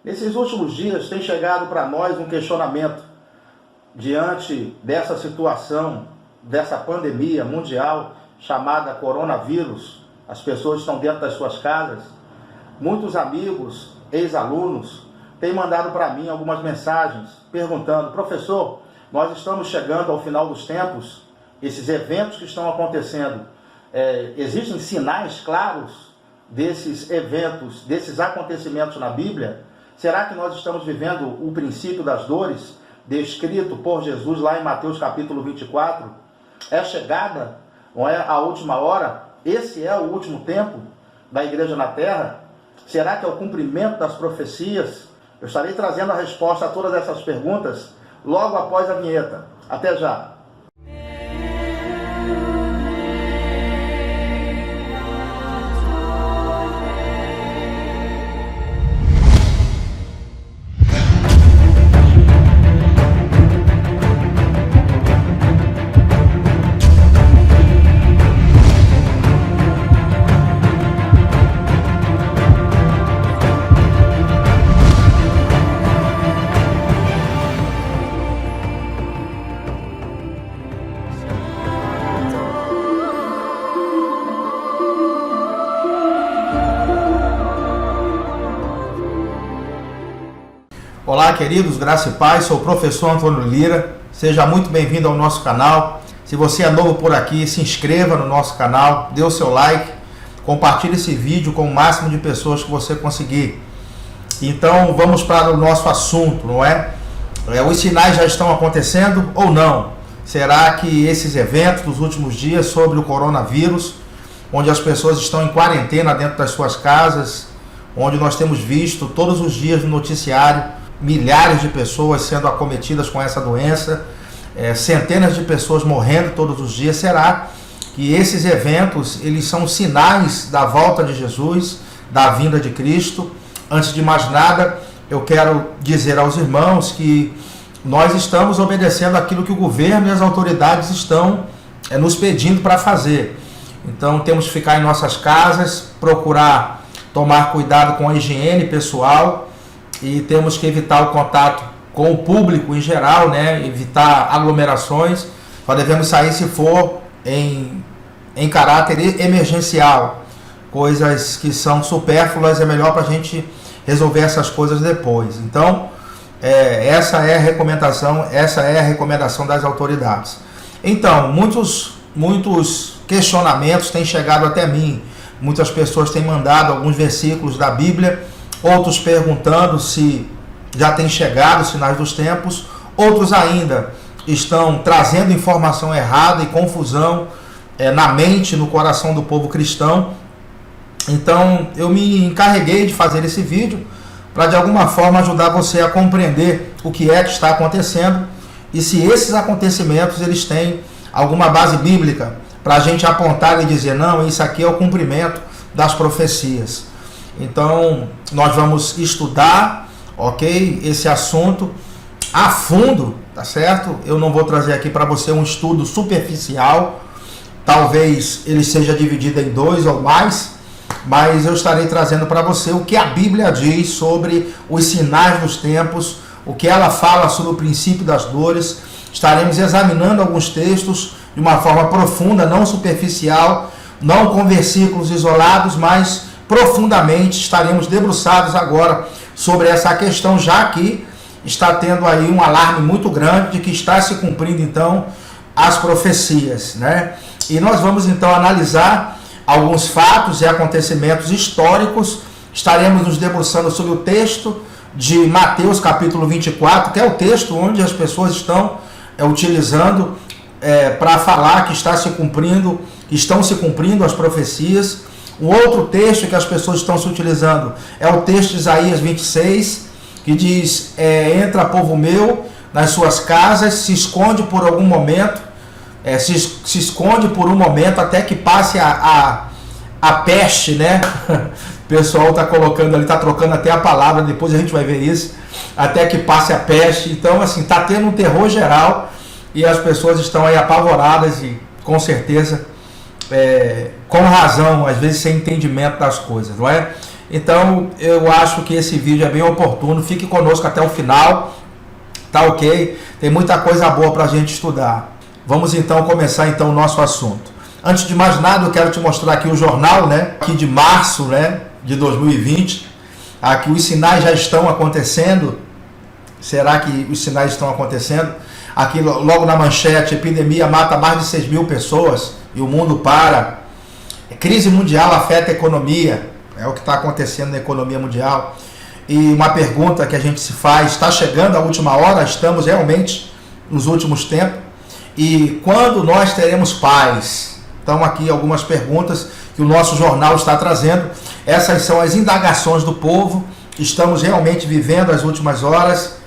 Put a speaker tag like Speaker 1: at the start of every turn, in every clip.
Speaker 1: Nesses últimos dias tem chegado para nós um questionamento diante dessa situação, dessa pandemia mundial chamada coronavírus. As pessoas estão dentro das suas casas. Muitos amigos, ex-alunos, têm mandado para mim algumas mensagens perguntando: professor, nós estamos chegando ao final dos tempos, esses eventos que estão acontecendo, existem sinais claros desses eventos, desses acontecimentos na Bíblia? Será que nós estamos vivendo o princípio das dores descrito por Jesus lá em Mateus capítulo 24? É chegada, não é, a última hora? Esse é o último tempo da igreja na terra? Será que é o cumprimento das profecias? Eu estarei trazendo a resposta a todas essas perguntas logo após a vinheta. Até já! Olá, queridos, graça e paz, sou o professor Antônio Lira, seja muito bem-vindo ao nosso canal. Se você é novo por aqui, se inscreva no nosso canal, dê o seu like, compartilhe esse vídeo com o máximo de pessoas que você conseguir. Então vamos para o nosso assunto, não é? Os sinais já estão acontecendo ou não? Será que esses eventos dos últimos dias sobre o coronavírus, onde as pessoas estão em quarentena dentro das suas casas, onde nós temos visto todos os dias no noticiário milhares de pessoas sendo acometidas com essa doença, centenas de pessoas morrendo todos os dias, será que esses eventos eles são sinais da volta de Jesus, da vinda de Cristo? Antes de mais nada, eu quero dizer aos irmãos que nós estamos obedecendo aquilo que o governo e as autoridades estão nos pedindo para fazer. Então temos que ficar em nossas casas, procurar tomar cuidado com a higiene pessoal, e temos que evitar o contato com o público em geral, né? Evitar aglomerações. Só devemos sair se for em caráter emergencial. Coisas que são supérfluas é melhor para a gente resolver essas coisas depois. Então, essa é a recomendação das autoridades. Então, muitos questionamentos têm chegado até mim. Muitas pessoas têm mandado alguns versículos da Bíblia, outros perguntando se já tem chegado os sinais dos tempos, outros ainda estão trazendo informação errada e confusão na mente, no coração do povo cristão. Então eu me encarreguei de fazer esse vídeo para de alguma forma ajudar você a compreender o que é que está acontecendo e se esses acontecimentos eles têm alguma base bíblica para a gente apontar e dizer: não, isso aqui é o cumprimento das profecias. Então, nós vamos estudar, ok, esse assunto a fundo, tá certo? Eu não vou trazer aqui para você um estudo superficial, talvez ele seja dividido em 2 ou mais, mas eu estarei trazendo para você o que a Bíblia diz sobre os sinais dos tempos, o que ela fala sobre o princípio das dores. Estaremos examinando alguns textos de uma forma profunda, não superficial, não com versículos isolados, mas profundamente. Estaremos debruçados agora sobre essa questão, já que está tendo aí um alarme muito grande de que está se cumprindo então as profecias, né? E nós vamos então analisar alguns fatos e acontecimentos históricos. Estaremos nos debruçando sobre o texto de Mateus capítulo 24, que é o texto onde as pessoas estão utilizando para falar que estão se cumprindo as profecias. Um outro texto que as pessoas estão se utilizando é o texto de Isaías 26, que diz: entra, povo meu, nas suas casas, se esconde por algum momento, se esconde por um momento até que passe a peste, né? O pessoal está colocando ali, está trocando até a palavra, depois a gente vai ver isso, até que passe a peste. Então, assim, está tendo um terror geral e as pessoas estão aí apavoradas e, com certeza, com razão, às vezes sem entendimento das coisas, não é? Então eu acho que esse vídeo é bem oportuno, fique conosco até o final, tá ok? Tem muita coisa boa para a gente estudar. Vamos então começar então o nosso assunto. Antes de mais nada, eu quero te mostrar aqui o jornal, né, aqui de março, né, de 2020. Aqui os sinais já estão acontecendo. Será que os sinais estão acontecendo? Aqui logo na manchete, epidemia mata mais de 6 mil pessoas e o mundo para. Crise mundial afeta a economia. É o que está acontecendo na economia mundial. E uma pergunta que a gente se faz, está chegando a última hora? Estamos realmente nos últimos tempos? E quando nós teremos paz? Então aqui algumas perguntas que o nosso jornal está trazendo. Essas são as indagações do povo. Estamos realmente vivendo as últimas horas?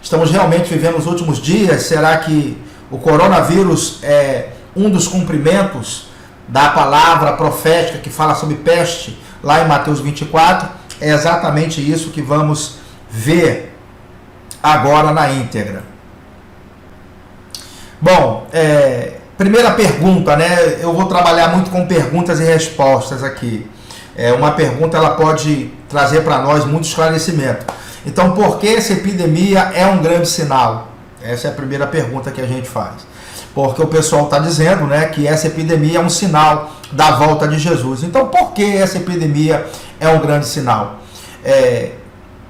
Speaker 1: Estamos realmente vivendo os últimos dias? Será que o coronavírus é um dos cumprimentos da palavra profética que fala sobre peste lá em Mateus 24? É exatamente isso que vamos ver agora na íntegra. Bom, primeira pergunta, né? Eu vou trabalhar muito com perguntas e respostas aqui. Uma pergunta ela pode trazer para nós muito esclarecimento. Então, por que essa epidemia é um grande sinal? Essa é a primeira pergunta que a gente faz. Porque o pessoal está dizendo, né, que essa epidemia é um sinal da volta de Jesus. Então, por que essa epidemia é um grande sinal?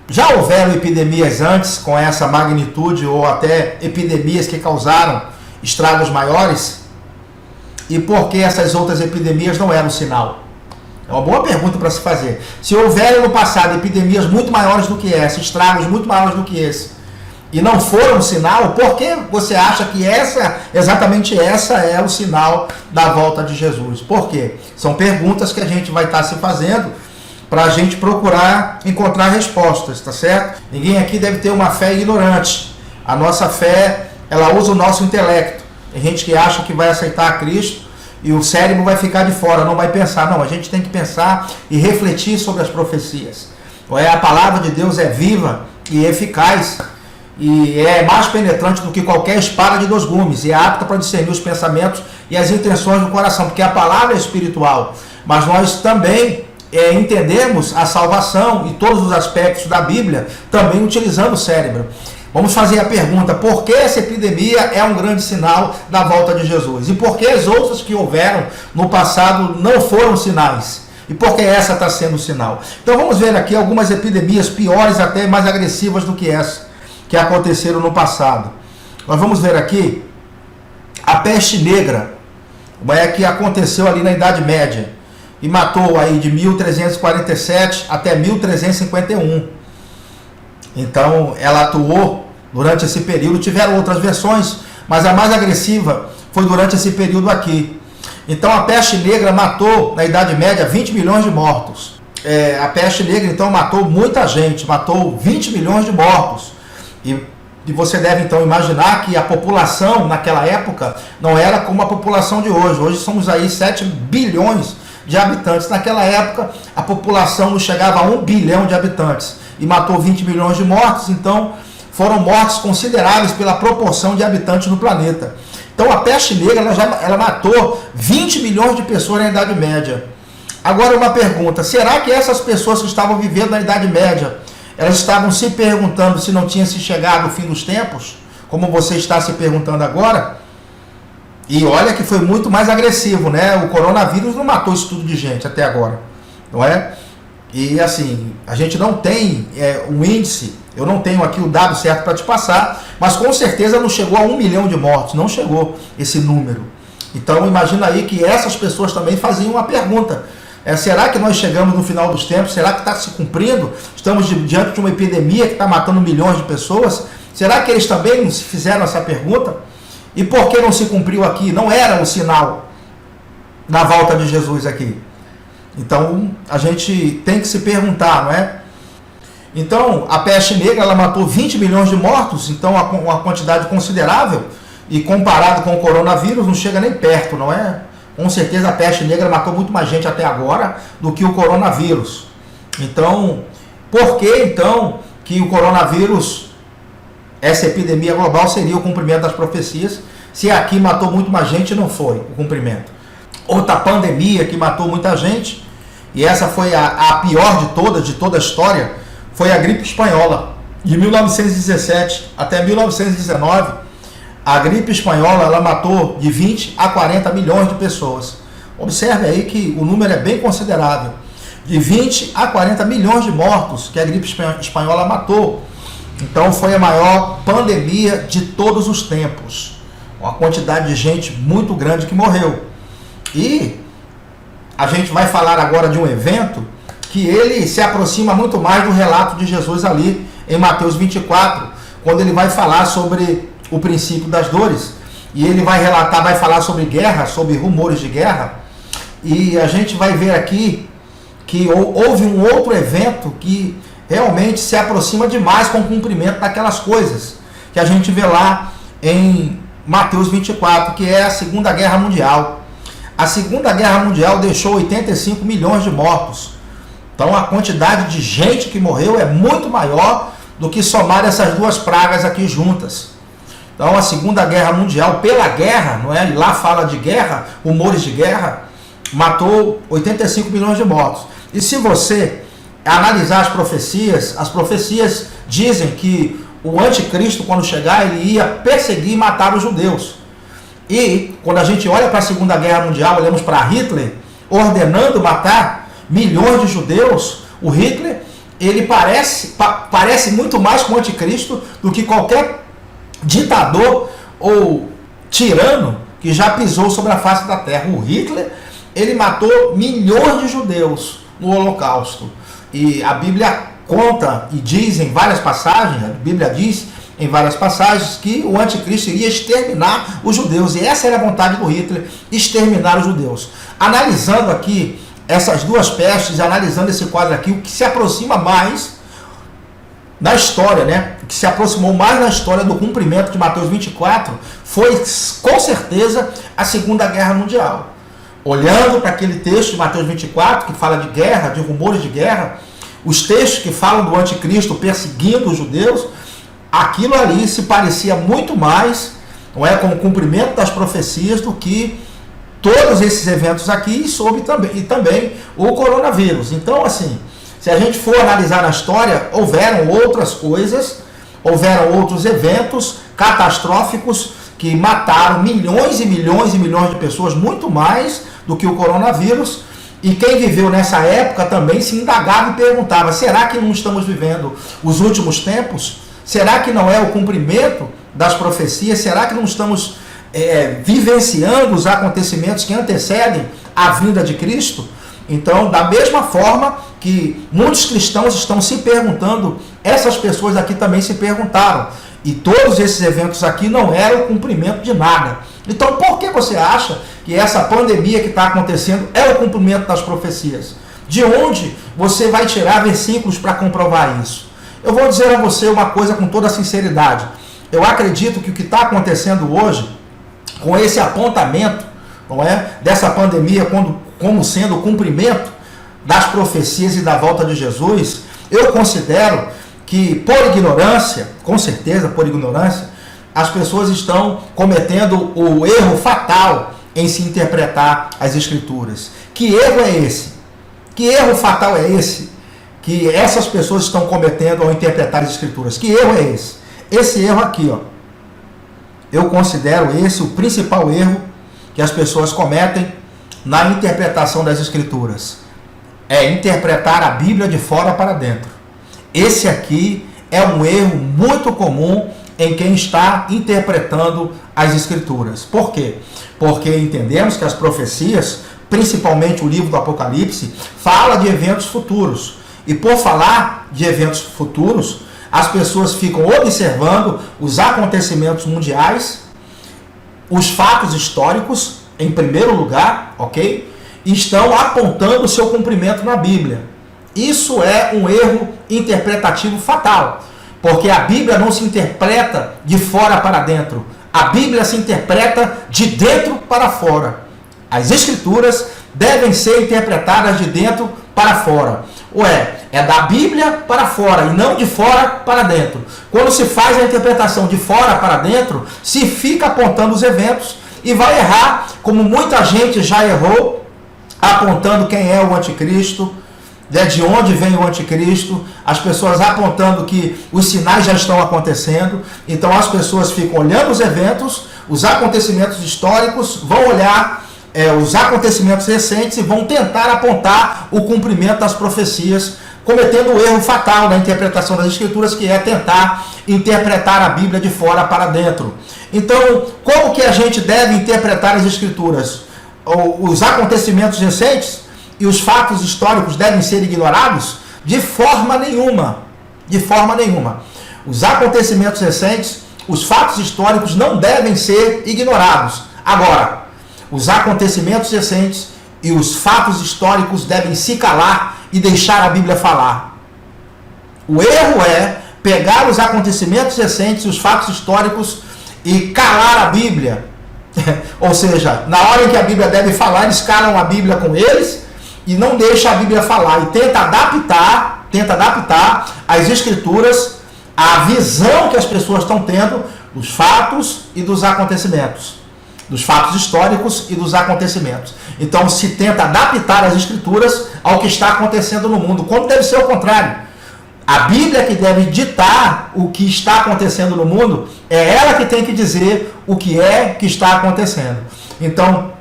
Speaker 1: Já houveram epidemias antes com essa magnitude ou até epidemias que causaram estragos maiores? E por que essas outras epidemias não eram sinal? É uma boa pergunta para se fazer. Se houveram no passado epidemias muito maiores do que essa, estragos muito maiores do que esse, e não foram sinal, por que você acha que exatamente essa é o sinal da volta de Jesus? Por quê? São perguntas que a gente vai estar se fazendo para a gente procurar encontrar respostas, tá certo? Ninguém aqui deve ter uma fé ignorante. A nossa fé, ela usa o nosso intelecto. Tem gente que acha que vai aceitar a Cristo e o cérebro vai ficar de fora, não vai pensar. Não, a gente tem que pensar e refletir sobre as profecias. A palavra de Deus é viva e eficaz e é mais penetrante do que qualquer espada de 2 gumes e é apta para discernir os pensamentos e as intenções do coração, porque a palavra é espiritual, mas nós também entendemos a salvação e todos os aspectos da Bíblia também utilizando o cérebro. Vamos fazer a pergunta, por que essa epidemia é um grande sinal da volta de Jesus? E por que as outras que houveram no passado não foram sinais? E por que essa está sendo sinal? Então vamos ver aqui algumas epidemias piores, até mais agressivas do que essa, que aconteceram no passado. Nós vamos ver aqui a peste negra, que aconteceu ali na Idade Média, e matou aí de 1347 até 1351. Então ela atuou durante esse período. Tiveram outras versões, mas a mais agressiva foi durante esse período aqui. Então a peste negra matou na Idade Média 20 milhões de mortos. A peste negra então matou muita gente, matou 20 milhões de mortos. E você deve então imaginar que a população naquela época não era como a população de hoje. Hoje somos aí 7 bilhões de habitantes. Naquela época a população não chegava a 1 bilhão de habitantes e matou 20 milhões de mortos. Então foram mortes consideráveis pela proporção de habitantes no planeta. Então a peste negra ela matou 20 milhões de pessoas na Idade Média. Agora uma pergunta, será que essas pessoas que estavam vivendo na Idade Média, elas estavam se perguntando se não tinha se chegado o fim dos tempos, como você está se perguntando agora? E olha que foi muito mais agressivo, né? O coronavírus não matou isso tudo de gente até agora, não é? E assim, a gente não tem um índice, eu não tenho aqui o dado certo para te passar, mas com certeza não chegou a 1 milhão de mortos, não chegou esse número. Então imagina aí que essas pessoas também faziam uma pergunta. Será que nós chegamos no final dos tempos? Será que está se cumprindo? Estamos diante de uma epidemia que está matando milhões de pessoas? Será que eles também se fizeram essa pergunta? E por que não se cumpriu aqui? Não era um sinal da volta de Jesus aqui. Então a gente tem que se perguntar, não é? Então a peste negra ela matou 20 milhões de mortos, então uma quantidade considerável, e comparado com o coronavírus não chega nem perto, não é? Com certeza a peste negra matou muito mais gente até agora do que o coronavírus. Então, por que então que o coronavírus, essa epidemia global, seria o cumprimento das profecias, se aqui matou muito mais gente e não foi o cumprimento? Outra pandemia que matou muita gente e essa foi a pior de toda a história, foi a gripe espanhola. De 1917 até 1919, a gripe espanhola ela matou de 20 a 40 milhões de pessoas. Observe aí que o número é bem considerável. De 20 a 40 milhões de mortos que a gripe espanhola matou. Então foi a maior pandemia de todos os tempos. Uma quantidade de gente muito grande que morreu. E a gente vai falar agora de um evento que ele se aproxima muito mais do relato de Jesus ali em Mateus 24, quando ele vai falar sobre o princípio das dores. E ele vai relatar, vai falar sobre guerra, sobre rumores de guerra. E a gente vai ver aqui que houve um outro evento que realmente se aproxima demais com o cumprimento daquelas coisas que a gente vê lá em Mateus 24, que é a Segunda Guerra Mundial. A Segunda Guerra Mundial deixou 85 milhões de mortos. Então a quantidade de gente que morreu é muito maior do que somar essas duas pragas aqui juntas. Então a Segunda Guerra Mundial, pela guerra, não é? E lá fala de guerra, rumores de guerra, matou 85 milhões de mortos. E se você analisar as profecias dizem que o anticristo, quando chegar, ele ia perseguir e matar os judeus. E quando a gente olha para a Segunda Guerra Mundial, olhamos para Hitler ordenando matar milhões de judeus, o Hitler, ele parece muito mais com o anticristo do que qualquer ditador ou tirano que já pisou sobre a face da terra. O Hitler, ele matou milhões de judeus no Holocausto. E a Bíblia conta e diz em várias passagens, a Bíblia diz em várias passagens que o anticristo iria exterminar os judeus. E essa era a vontade do Hitler, exterminar os judeus. Analisando aqui essas duas pestes, analisando esse quadro aqui, o que se aproxima mais na história, né? O que se aproximou mais na história do cumprimento de Mateus 24 foi, com certeza, a Segunda Guerra Mundial. Olhando para aquele texto de Mateus 24, que fala de guerra, de rumores de guerra, os textos que falam do anticristo perseguindo os judeus, aquilo ali se parecia muito mais, não é, com o cumprimento das profecias do que todos esses eventos aqui e também o coronavírus. Então, assim, se a gente for analisar na história, houveram outras coisas, houveram outros eventos catastróficos que mataram milhões e milhões e milhões de pessoas, muito mais do que o coronavírus. E quem viveu nessa época também se indagava e perguntava: será que não estamos vivendo os últimos tempos? Será que não é o cumprimento das profecias? Será que não estamos vivenciando os acontecimentos que antecedem a vinda de Cristo? Então, da mesma forma que muitos cristãos estão se perguntando, essas pessoas aqui também se perguntaram. E todos esses eventos aqui não eram o cumprimento de nada. Então, por que você acha que essa pandemia que está acontecendo é o cumprimento das profecias? De onde você vai tirar versículos para comprovar isso? Eu vou dizer a você uma coisa com toda sinceridade. Eu acredito que o que está acontecendo hoje, com esse apontamento, não é, dessa pandemia como sendo o cumprimento das profecias e da volta de Jesus, eu considero que, por ignorância, com certeza por ignorância, as pessoas estão cometendo o erro fatal em se interpretar as Escrituras. Que erro é esse? Que erro fatal é esse que essas pessoas estão cometendo ao interpretar as Escrituras? Que erro é esse? Esse erro aqui, ó. Eu considero esse o principal erro que as pessoas cometem na interpretação das Escrituras. É interpretar a Bíblia de fora para dentro. Esse aqui é um erro muito comum em quem está interpretando as Escrituras. Por quê? Porque entendemos que as profecias, principalmente o livro do Apocalipse, fala de eventos futuros. E por falar de eventos futuros, as pessoas ficam observando os acontecimentos mundiais, os fatos históricos, em primeiro lugar, ok? E estão apontando o seu cumprimento na Bíblia. Isso é um erro interpretativo fatal, porque a Bíblia não se interpreta de fora para dentro. A Bíblia se interpreta de dentro para fora. As Escrituras devem ser interpretadas de dentro para fora. É da Bíblia para fora e não de fora para dentro. Quando se faz a interpretação de fora para dentro, se fica apontando os eventos e vai errar, como muita gente já errou, apontando quem é o anticristo, de onde vem o anticristo, as pessoas apontando que os sinais já estão acontecendo. Então as pessoas ficam olhando os eventos, os acontecimentos históricos, vão olhar os acontecimentos recentes e vão tentar apontar o cumprimento das profecias, cometendo o erro fatal na interpretação das escrituras, que é tentar interpretar a Bíblia de fora para dentro. Então, como que a gente deve interpretar as escrituras? Os acontecimentos recentes e os fatos históricos devem ser ignorados? De forma nenhuma. De forma nenhuma. Os acontecimentos recentes, os fatos históricos não devem ser ignorados. Agora, os acontecimentos recentes e os fatos históricos devem se calar e deixar a Bíblia falar. O erro é pegar os acontecimentos recentes, os fatos históricos e calar a Bíblia. Ou seja, na hora em que a Bíblia deve falar, eles calam a Bíblia com eles e não deixa a Bíblia falar, e tenta adaptar as escrituras à visão que as pessoas estão tendo dos fatos e dos acontecimentos, dos fatos históricos e dos acontecimentos. Então se tenta adaptar as escrituras ao que está acontecendo no mundo, quando deve ser o contrário. A Bíblia que deve ditar o que está acontecendo no mundo, é ela que tem que dizer o que é que está acontecendo. Então,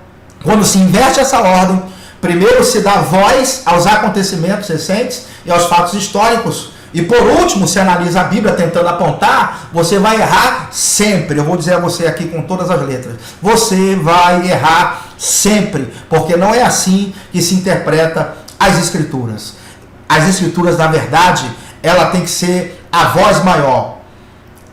Speaker 1: quando se inverte essa ordem, primeiro se dá voz aos acontecimentos recentes e aos fatos históricos, e por último se analisa a Bíblia tentando apontar, você vai errar sempre. Eu vou dizer a você aqui com todas as letras, você vai errar sempre, porque não é assim que se interpreta as escrituras. As escrituras, na verdade, ela tem que ser a voz maior.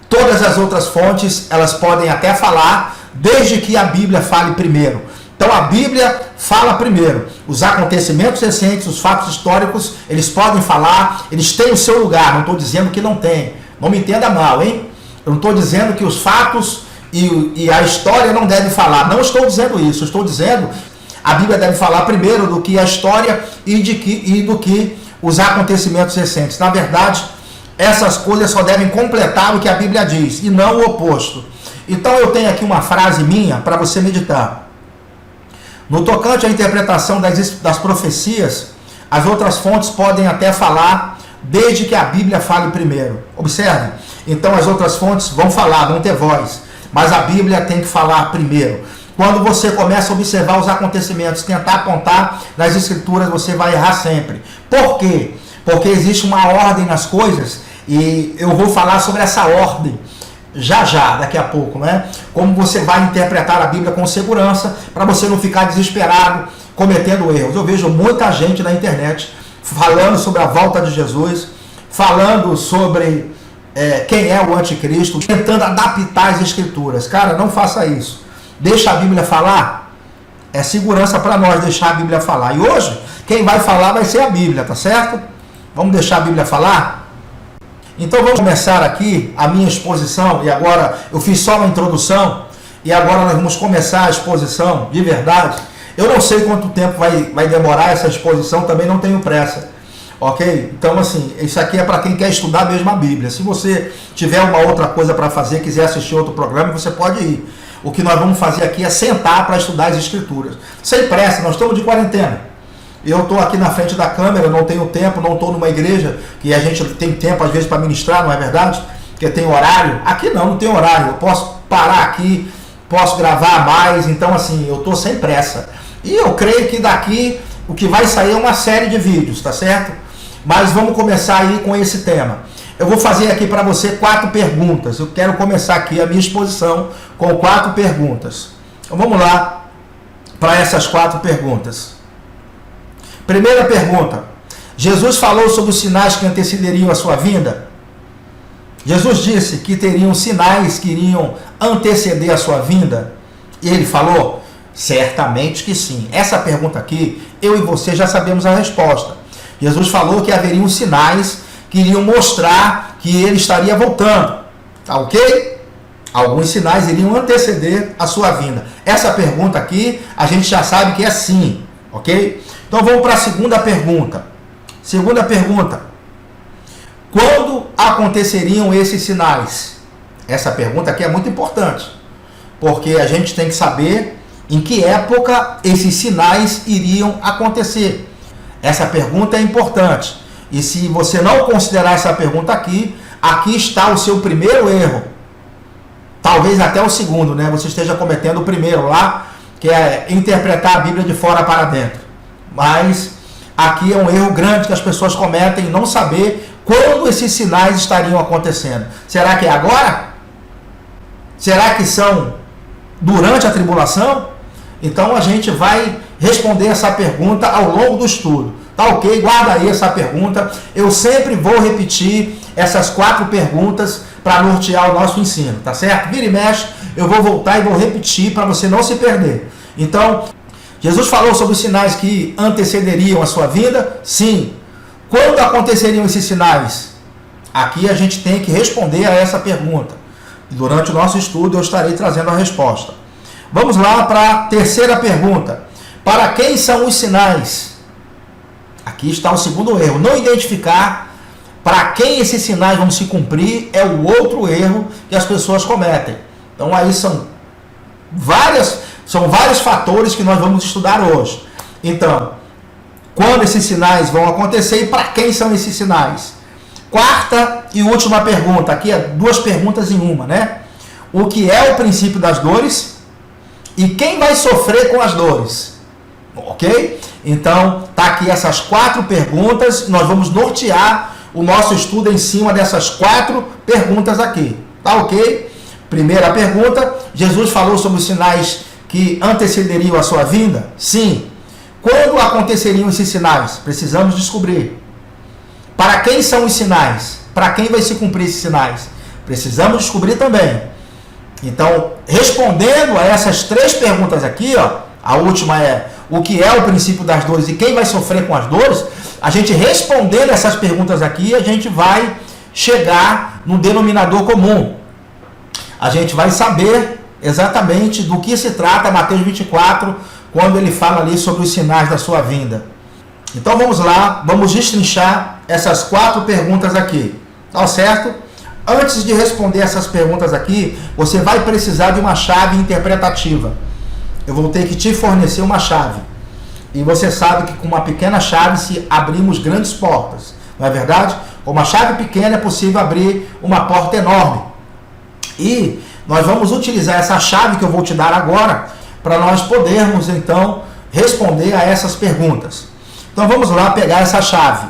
Speaker 1: Todas as outras fontes, elas podem até falar, desde que a Bíblia fale primeiro. Então a Bíblia fala primeiro. Os acontecimentos recentes, os fatos históricos, eles podem falar, eles têm o seu lugar. Não estou dizendo que não tem. Não me entenda mal, hein? Eu não estou dizendo que os fatos e a história não devem falar. Não estou dizendo isso. Eu estou dizendo a Bíblia deve falar primeiro do que a história e do que os acontecimentos recentes. Na verdade, essas coisas só devem completar o que a Bíblia diz e não o oposto. Então eu tenho aqui uma frase minha para você meditar. No tocante à interpretação das profecias, as outras fontes podem até falar, desde que a Bíblia fale primeiro. Observe, então as outras fontes vão falar, vão ter voz, mas a Bíblia tem que falar primeiro. Quando você começa a observar os acontecimentos, tentar apontar nas escrituras, você vai errar sempre. Por quê? Porque existe uma ordem nas coisas, e eu vou falar sobre essa ordem já, daqui a pouco, né? Como você vai interpretar a Bíblia com segurança, para você não ficar desesperado, cometendo erros. Eu vejo muita gente na internet falando sobre a volta de Jesus, falando sobre quem é o anticristo, tentando adaptar as escrituras. Cara, não faça isso. Deixa a Bíblia falar. É segurança para nós deixar a Bíblia falar. E hoje, quem vai falar vai ser a Bíblia, tá certo? Vamos deixar a Bíblia falar? Então vamos começar aqui a minha exposição, e agora eu fiz só uma introdução, e agora nós vamos começar a exposição de verdade. Eu não sei quanto tempo vai demorar essa exposição, também não tenho pressa, ok? Então assim, isso aqui é para quem quer estudar mesmo a Bíblia. Se você tiver uma outra coisa para fazer, quiser assistir outro programa, você pode ir. O que nós vamos fazer aqui é sentar para estudar as escrituras. Sem pressa, nós estamos de quarentena. Eu estou aqui na frente da câmera, não tenho tempo, não estou numa igreja que a gente tem tempo às vezes para ministrar, não é verdade? Porque tem horário. Aqui não tem horário. Eu posso parar aqui, posso gravar mais, então assim, eu estou sem pressa. E eu creio que daqui o que vai sair é uma série de vídeos, tá certo? Mas vamos começar aí com esse tema. Eu vou fazer aqui para você 4 perguntas. Eu quero começar aqui a minha exposição com 4 perguntas. Então vamos lá para essas 4 perguntas. Primeira pergunta: Jesus falou sobre os sinais que antecederiam a sua vinda? Jesus disse que teriam sinais que iriam anteceder a sua vinda? E ele falou? Certamente que sim. Essa pergunta aqui, eu e você já sabemos a resposta. Jesus falou que haveriam sinais que iriam mostrar que ele estaria voltando. Tá ok? Alguns sinais iriam anteceder a sua vinda. Essa pergunta aqui, a gente já sabe que é sim. Ok? Então vamos para a segunda pergunta. Segunda pergunta: quando aconteceriam esses sinais? Essa pergunta aqui é muito importante, porque a gente tem que saber em que época esses sinais iriam acontecer? Essa pergunta é importante. E se você não considerar essa pergunta aqui está o seu primeiro erro. Talvez até o segundo, né? Você esteja cometendo o primeiro lá, que é interpretar a Bíblia de fora para dentro. Mas aqui é um erro grande que as pessoas cometem, não saber quando esses sinais estariam acontecendo. Será que é agora? Será que são durante a tribulação? Então a gente vai responder essa pergunta ao longo do estudo. Tá ok? Guarda aí essa pergunta. Eu sempre vou repetir essas 4 perguntas para nortear o nosso ensino, tá certo? Vira e mexe, eu vou voltar e vou repetir para você não se perder. Então, Jesus falou sobre os sinais que antecederiam a sua vinda? Sim. Quando aconteceriam esses sinais? Aqui a gente tem que responder a essa pergunta. Durante o nosso estudo eu estarei trazendo a resposta. Vamos lá para a terceira pergunta. Para quem são os sinais? Aqui está o segundo erro. Não identificar para quem esses sinais vão se cumprir é o outro erro que as pessoas cometem. Então aí são vários fatores que nós vamos estudar hoje. Então, quando esses sinais vão acontecer e para quem são esses sinais? Quarta e última pergunta. Aqui é 2 perguntas em uma, né? O que é o princípio das dores e quem vai sofrer com as dores? Ok? Então, tá aqui essas 4 perguntas. Nós vamos nortear o nosso estudo em cima dessas 4 perguntas aqui. Tá ok? Primeira pergunta. Jesus falou sobre os sinais que antecederiam a sua vinda? Sim. Quando aconteceriam esses sinais? Precisamos descobrir. Para quem são os sinais? Para quem vai se cumprir esses sinais? Precisamos descobrir também. Então, respondendo a essas 3 perguntas aqui, ó, a última é o que é o princípio das dores e quem vai sofrer com as dores, a gente respondendo essas perguntas aqui, a gente vai chegar no denominador comum. A gente vai saber exatamente do que se trata Mateus 24, quando ele fala ali sobre os sinais da sua vinda. Então vamos lá, vamos destrinchar essas 4 perguntas aqui, tá certo? Antes de responder essas perguntas aqui, você vai precisar de uma chave interpretativa. Eu vou ter que te fornecer uma chave. E você sabe que com uma pequena chave se abrimos grandes portas, não é verdade? Com uma chave pequena é possível abrir uma porta enorme. E nós vamos utilizar essa chave que eu vou te dar agora para nós podermos então responder a essas perguntas. Então vamos lá pegar essa chave.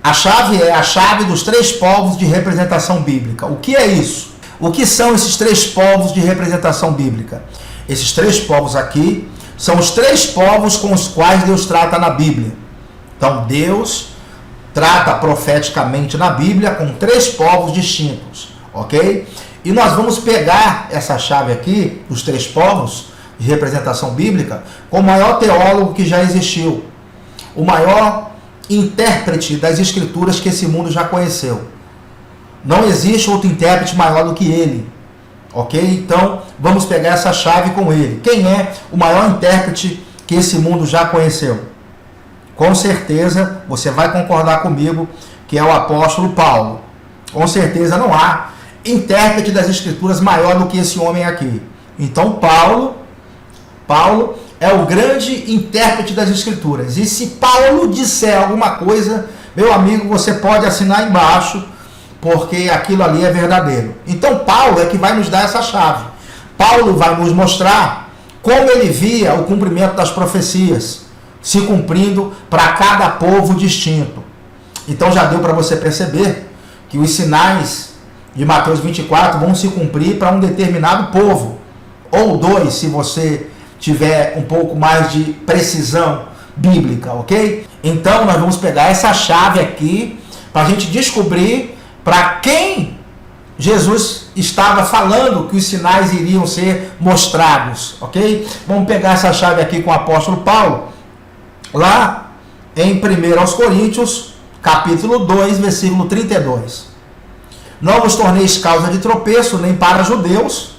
Speaker 1: A chave é a chave dos 3 povos de representação bíblica. O que é isso? O que são esses 3 povos de representação bíblica? Esses 3 povos aqui são os 3 povos com os quais Deus trata na Bíblia. Então Deus trata profeticamente na Bíblia com 3 povos distintos, ok? E nós vamos pegar essa chave aqui, os 3 povos de representação bíblica, com o maior teólogo que já existiu, o maior intérprete das escrituras que esse mundo já conheceu. Não existe outro intérprete maior do que ele, ok? Então vamos pegar essa chave com ele. Quem é o maior intérprete que esse mundo já conheceu? Com certeza você vai concordar comigo que é o apóstolo Paulo. Com certeza não há intérprete das escrituras maior do que esse homem aqui. Então Paulo é o grande intérprete das escrituras. E se Paulo disser alguma coisa, meu amigo, você pode assinar embaixo, porque aquilo ali é verdadeiro. Então Paulo é que vai nos dar essa chave. Paulo vai nos mostrar como ele via o cumprimento das profecias se cumprindo para cada povo distinto. Então já deu para você perceber que os sinais de Mateus 24 vão se cumprir para um determinado povo, ou 2, se você tiver um pouco mais de precisão bíblica, ok? Então nós vamos pegar essa chave aqui para a gente descobrir para quem Jesus estava falando que os sinais iriam ser mostrados, ok? Vamos pegar essa chave aqui com o apóstolo Paulo, lá em 1 Coríntios, capítulo 2, versículo 32. Não vos torneis causa de tropeço, nem para judeus,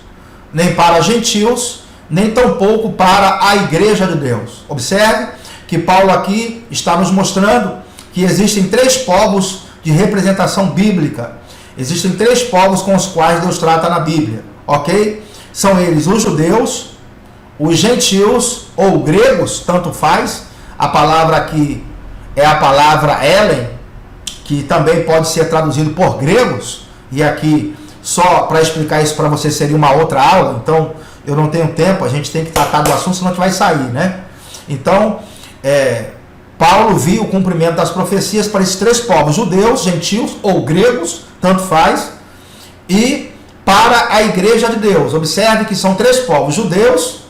Speaker 1: nem para gentios, nem tampouco para a igreja de Deus. Observe que Paulo aqui está nos mostrando que existem 3 povos de representação bíblica. Existem 3 povos com os quais Deus trata na Bíblia, ok? São eles os judeus, os gentios ou gregos, tanto faz. A palavra aqui é a palavra Helen, que também pode ser traduzido por gregos, e aqui, só para explicar isso para você, seria uma outra aula, então eu não tenho tempo, a gente tem que tratar do assunto, senão a gente vai sair, né? Então, Paulo viu o cumprimento das profecias para esses três povos, judeus, gentios ou gregos, tanto faz, e para a igreja de Deus. Observe que são três povos, judeus,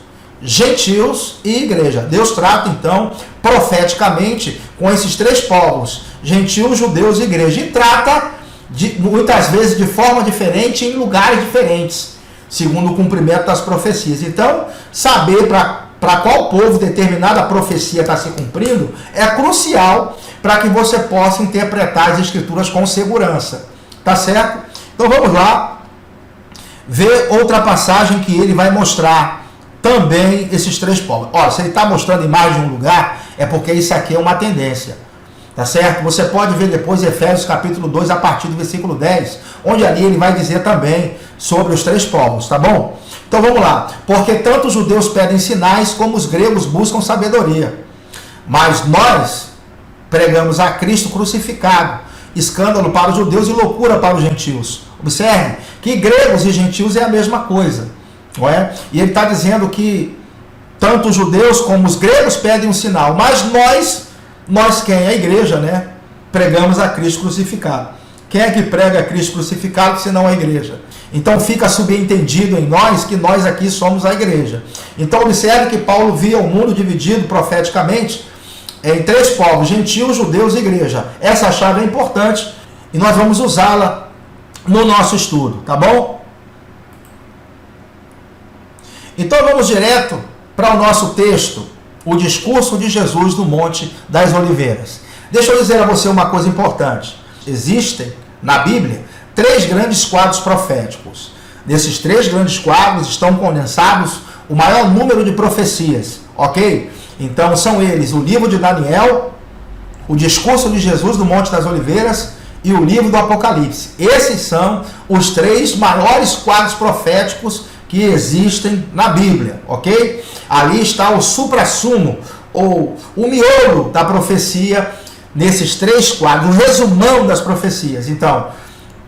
Speaker 1: gentios e igreja. Deus trata, então, profeticamente com esses três povos, gentios, judeus e igreja, e trata muitas vezes de forma diferente, em lugares diferentes, segundo o cumprimento das profecias. Então, saber para qual povo determinada profecia está se cumprindo é crucial para que você possa interpretar as escrituras com segurança. Tá certo? Então vamos lá ver outra passagem que ele vai mostrar também esses três povos. Olha, se ele está mostrando em mais de um lugar, é porque isso aqui é uma tendência. Tá certo? Você pode ver depois Efésios capítulo 2, a partir do versículo 10, onde ali ele vai dizer também sobre os três povos, tá bom? Então vamos lá. Porque tanto os judeus pedem sinais, como os gregos buscam sabedoria. Mas nós pregamos a Cristo crucificado, escândalo para os judeus e loucura para os gentios. Observe que gregos e gentios é a mesma coisa, não é? E ele está dizendo que tanto os judeus como os gregos pedem um sinal, mas nós quem? A igreja, né? Pregamos a Cristo crucificado. Quem é que prega a Cristo crucificado, senão a igreja? Então fica subentendido em nós que nós aqui somos a igreja. Então observe que Paulo via o mundo dividido profeticamente em três povos, gentios, judeus e igreja. Essa chave é importante e nós vamos usá-la no nosso estudo, tá bom? Então vamos direto para o nosso texto, o discurso de Jesus no Monte das Oliveiras. Deixa eu dizer a você uma coisa importante. Existem, na Bíblia, três grandes quadros proféticos. Nesses três grandes quadros estão condensados o maior número de profecias, ok? Então são eles o livro de Daniel, o discurso de Jesus no Monte das Oliveiras e o livro do Apocalipse. Esses são os três maiores quadros proféticos que existem na Bíblia, ok? Ali está o suprassumo, ou o miolo da profecia, nesses três quadros, o resumão das profecias. Então,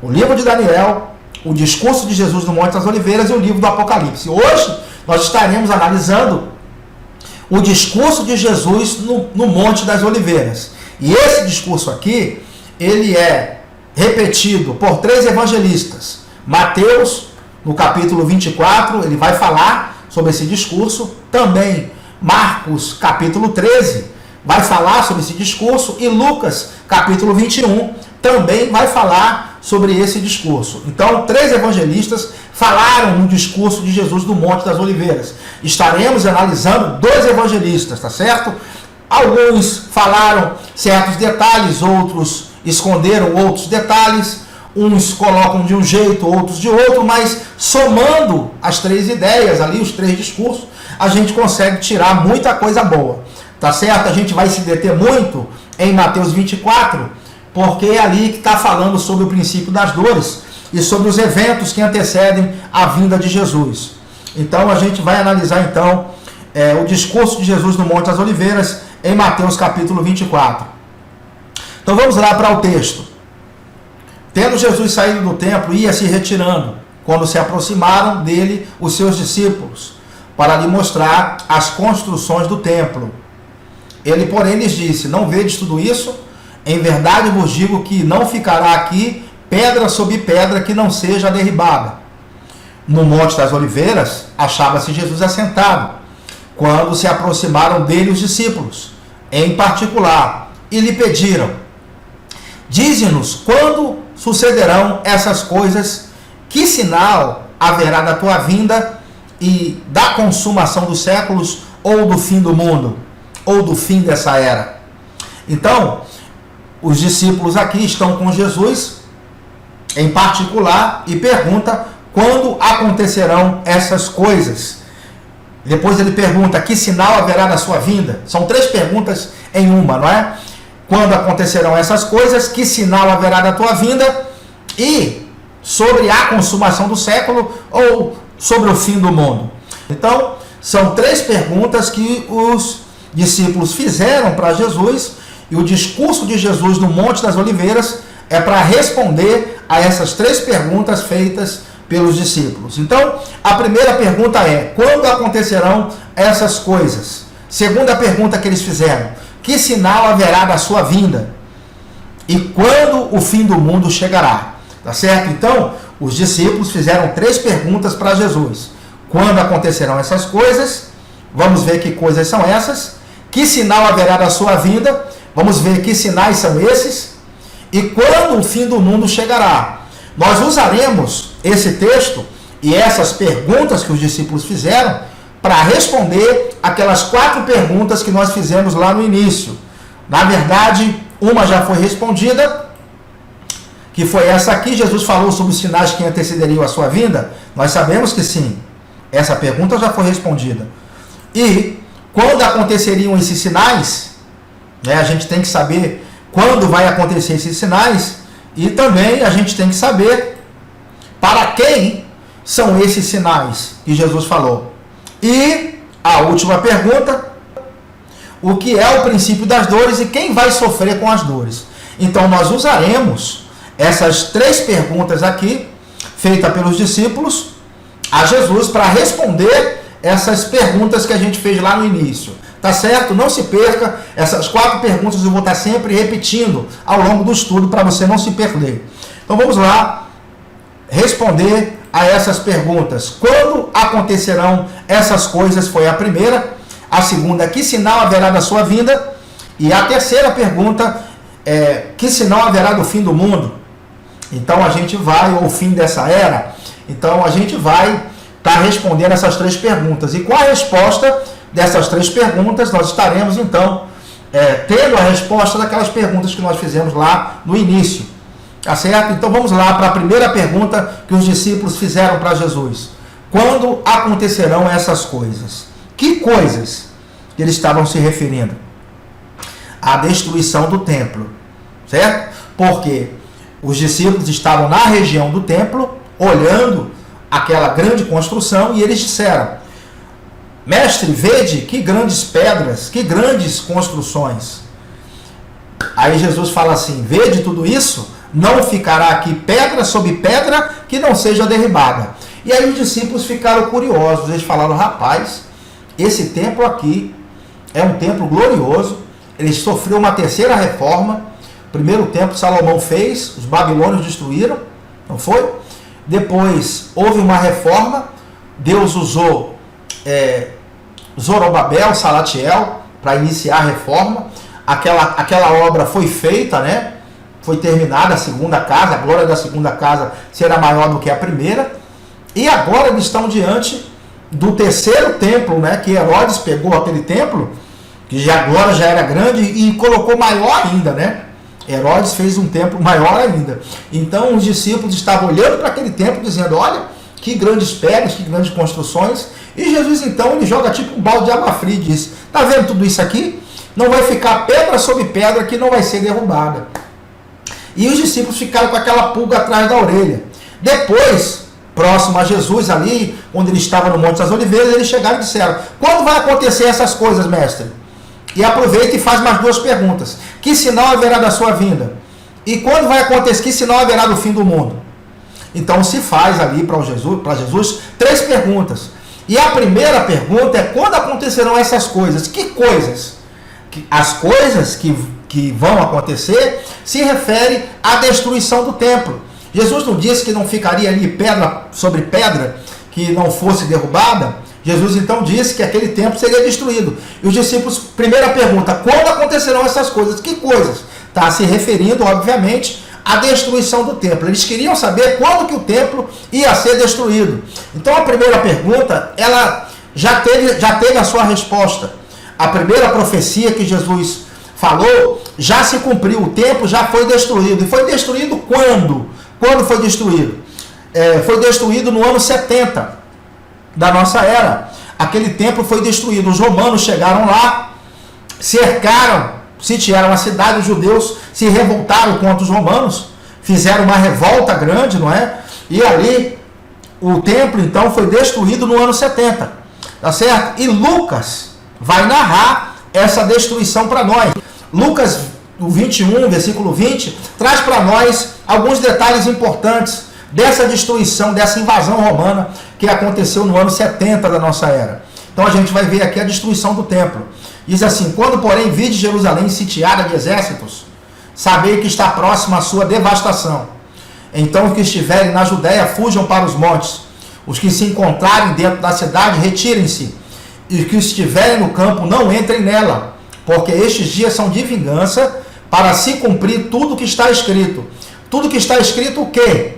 Speaker 1: o livro de Daniel, o discurso de Jesus no Monte das Oliveiras e o livro do Apocalipse. Hoje, nós estaremos analisando o discurso de Jesus no Monte das Oliveiras. E esse discurso aqui, ele é repetido por três evangelistas. Mateus, no capítulo 24, ele vai falar sobre esse discurso. Também Marcos, capítulo 13, vai falar sobre esse discurso. E Lucas, capítulo 21, também vai falar sobre esse discurso. Então, três evangelistas falaram no discurso de Jesus no Monte das Oliveiras. Estaremos analisando dois evangelistas, tá certo? Alguns falaram certos detalhes, outros esconderam outros detalhes. Uns colocam de um jeito, outros de outro, mas somando as três ideias ali, os três discursos, a gente consegue tirar muita coisa boa, tá certo? A gente vai se deter muito em Mateus 24, porque é ali que está falando sobre o princípio das dores e sobre os eventos que antecedem a vinda de Jesus. Então a gente vai analisar então o discurso de Jesus no Monte das Oliveiras em Mateus capítulo 24. Então vamos lá para o texto. Tendo Jesus saído do templo, ia se retirando, quando se aproximaram dele os seus discípulos, para lhe mostrar as construções do templo. Ele, porém, lhes disse: não vedes tudo isso? Em verdade vos digo que não ficará aqui pedra sobre pedra que não seja derribada. No Monte das Oliveiras, achava-se Jesus assentado, quando se aproximaram dele os discípulos, em particular, e lhe pediram: dize-nos quando sucederão essas coisas, que sinal haverá da tua vinda e da consumação dos séculos, ou do fim do mundo, ou do fim dessa era. Então, os discípulos aqui estão com Jesus, em particular, e pergunta quando acontecerão essas coisas. Depois ele pergunta: que sinal haverá da sua vinda? São três perguntas em uma, não é? Quando acontecerão essas coisas, que sinal haverá da tua vinda, e sobre a consumação do século, ou sobre o fim do mundo? Então, são 3 perguntas que os discípulos fizeram para Jesus, e o discurso de Jesus no Monte das Oliveiras é para responder a essas 3 perguntas feitas pelos discípulos. Então, a primeira pergunta é: quando acontecerão essas coisas? Segunda pergunta que eles fizeram: que sinal haverá da sua vinda? E quando o fim do mundo chegará? Tá certo? Então, os discípulos fizeram 3 perguntas para Jesus. Quando acontecerão essas coisas? Vamos ver que coisas são essas. Que sinal haverá da sua vinda? Vamos ver que sinais são esses. E quando o fim do mundo chegará? Nós usaremos esse texto e essas perguntas que os discípulos fizeram para responder aquelas 4 perguntas que nós fizemos lá no início. Na verdade, uma já foi respondida, que foi essa aqui. Jesus falou sobre os sinais que antecederiam a sua vinda. Nós sabemos que sim, essa pergunta já foi respondida. E quando aconteceriam esses sinais, né, a gente tem que saber quando vai acontecer esses sinais, e também a gente tem que saber para quem são esses sinais que Jesus falou. E a última pergunta: o que é o princípio das dores e quem vai sofrer com as dores? Então nós usaremos essas 3 perguntas aqui, feitas pelos discípulos a Jesus, para responder essas perguntas que a gente fez lá no início. Tá certo? Não se perca, essas 4 perguntas eu vou estar sempre repetindo ao longo do estudo para você não se perder. Então vamos lá responder a essas perguntas. Quando acontecerão essas coisas? Foi a primeira. A segunda: que sinal haverá da sua vinda? E a terceira pergunta é: que sinal haverá do fim do mundo? Então a gente vai, ou fim dessa era. Então a gente vai estar respondendo essas 3 perguntas. E com a resposta dessas 3 perguntas, nós estaremos então tendo a resposta daquelas perguntas que nós fizemos lá no início. Tá certo? Então vamos lá para a primeira pergunta que os discípulos fizeram para Jesus. Quando acontecerão essas coisas? Que coisas que eles estavam se referindo? A destruição do templo, certo? Porque os discípulos estavam na região do templo, olhando aquela grande construção, e eles disseram: mestre, vede que grandes pedras, que grandes construções. Aí Jesus fala assim: vede tudo isso? Não ficará aqui pedra sobre pedra que não seja derribada. E aí os discípulos ficaram curiosos. Eles falaram: rapaz, esse templo aqui é um templo glorioso. Ele sofreu uma 3ª reforma. O primeiro templo Salomão fez, os babilônios destruíram, não foi? Depois houve uma reforma. Deus usou Zorobabel, Salatiel, para iniciar a reforma. Aquela obra foi feita, né? Foi terminada a segunda casa. A glória da segunda casa será maior do que a primeira. E agora eles estão diante do 3º templo, né? Que Herodes pegou aquele templo, que agora já era grande, e colocou maior ainda, né? Herodes fez um templo maior ainda. Então os discípulos estavam olhando para aquele templo, dizendo: olha, que grandes pedras, que grandes construções. E Jesus então ele joga tipo um balde de água fria e diz: tá vendo tudo isso aqui? Não vai ficar pedra sobre pedra que não vai ser derrubada. E os discípulos ficaram com aquela pulga atrás da orelha. Depois, próximo a Jesus ali, onde ele estava no Monte das Oliveiras, eles chegaram e disseram: quando vai acontecer essas coisas, mestre? E aproveita e faz mais 2 perguntas: que sinal haverá da sua vinda? E quando vai acontecer, que sinal haverá do fim do mundo? Então se faz ali para Jesus 3 perguntas. E a primeira pergunta é: quando acontecerão essas coisas? Que coisas? As coisas que vão acontecer se refere à destruição do templo. Jesus não disse que não ficaria ali pedra sobre pedra que não fosse derrubada. Jesus então disse que aquele templo seria destruído. E os discípulos, primeira pergunta: quando acontecerão essas coisas? Que coisas? Está se referindo, obviamente, à destruição do templo. Eles queriam saber quando que o templo ia ser destruído. Então a primeira pergunta, ela já teve a sua resposta. A primeira profecia que Jesus falou já se cumpriu. O templo já foi destruído. E foi destruído quando? Quando foi destruído? Foi destruído no ano 70 da nossa era. Aquele templo foi destruído. Os romanos chegaram lá, cercaram, sitiaram a cidade. Os judeus se revoltaram contra os romanos, fizeram uma revolta grande, não é? E ali o templo então foi destruído no ano 70, tá certo? E Lucas vai narrar essa destruição para nós. Lucas, o 21, versículo 20, traz para nós alguns detalhes importantes dessa destruição, dessa invasão romana que aconteceu no ano 70 da nossa era. Então a gente vai ver aqui a destruição do templo. Diz assim: quando porém vide Jerusalém sitiada de exércitos, sabei que está próxima a sua devastação. Então os que estiverem na Judéia fujam para os montes, os que se encontrarem dentro da cidade retirem-se, e os que estiverem no campo não entrem nela, porque estes dias são de vingança, para se cumprir tudo que está escrito. Tudo que está escrito o quê?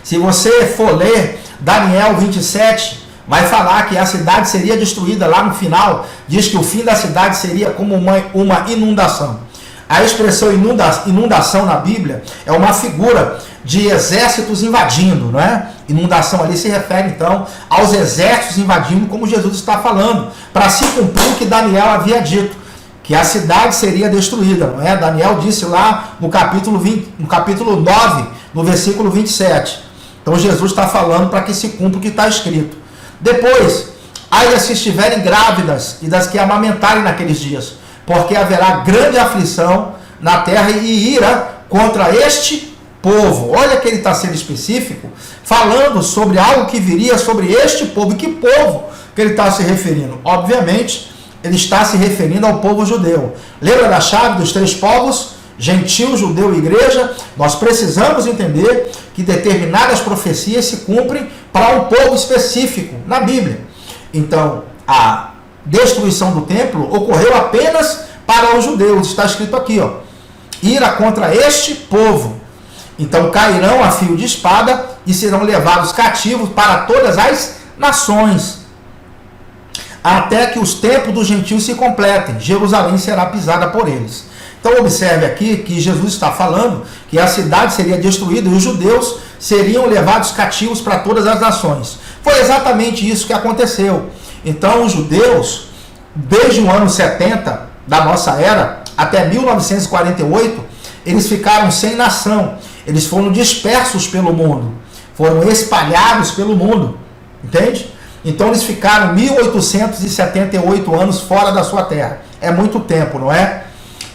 Speaker 1: Se você for ler Daniel 27, vai falar que a cidade seria destruída lá no final. Diz que o fim da cidade seria como uma inundação. A expressão inundação na Bíblia é uma figura de exércitos invadindo, não é? Inundação ali se refere então aos exércitos invadindo, como Jesus está falando, para se cumprir o que Daniel havia dito, que a cidade seria destruída, não é? Daniel disse lá no capítulo 9, no versículo 27. Então Jesus está falando para que se cumpra o que está escrito. Depois, ai das que estiverem grávidas e das que amamentarem naqueles dias, porque haverá grande aflição na terra e ira contra este povo. Olha que ele está sendo específico, falando sobre algo que viria sobre este povo. E que povo que ele está se referindo? Obviamente, ele está se referindo ao povo judeu. Lembra da chave dos 3 povos? Gentil, judeu e igreja. Nós precisamos entender que determinadas profecias se cumprem para um povo específico na Bíblia. Então, a destruição do templo ocorreu apenas para os judeus. Está escrito aqui, ó: ira contra este povo. Então cairão a fio de espada e serão levados cativos para todas as nações, até que os tempos dos gentios se completem. Jerusalém será pisada por eles. Então observe aqui que Jesus está falando que a cidade seria destruída e os judeus seriam levados cativos para todas as nações. Foi exatamente isso que aconteceu. Então os judeus, desde o ano 70 da nossa era até 1948, eles ficaram sem nação. Eles foram dispersos pelo mundo, foram espalhados pelo mundo, entende? Então eles ficaram 1878 anos fora da sua terra. É muito tempo, não é?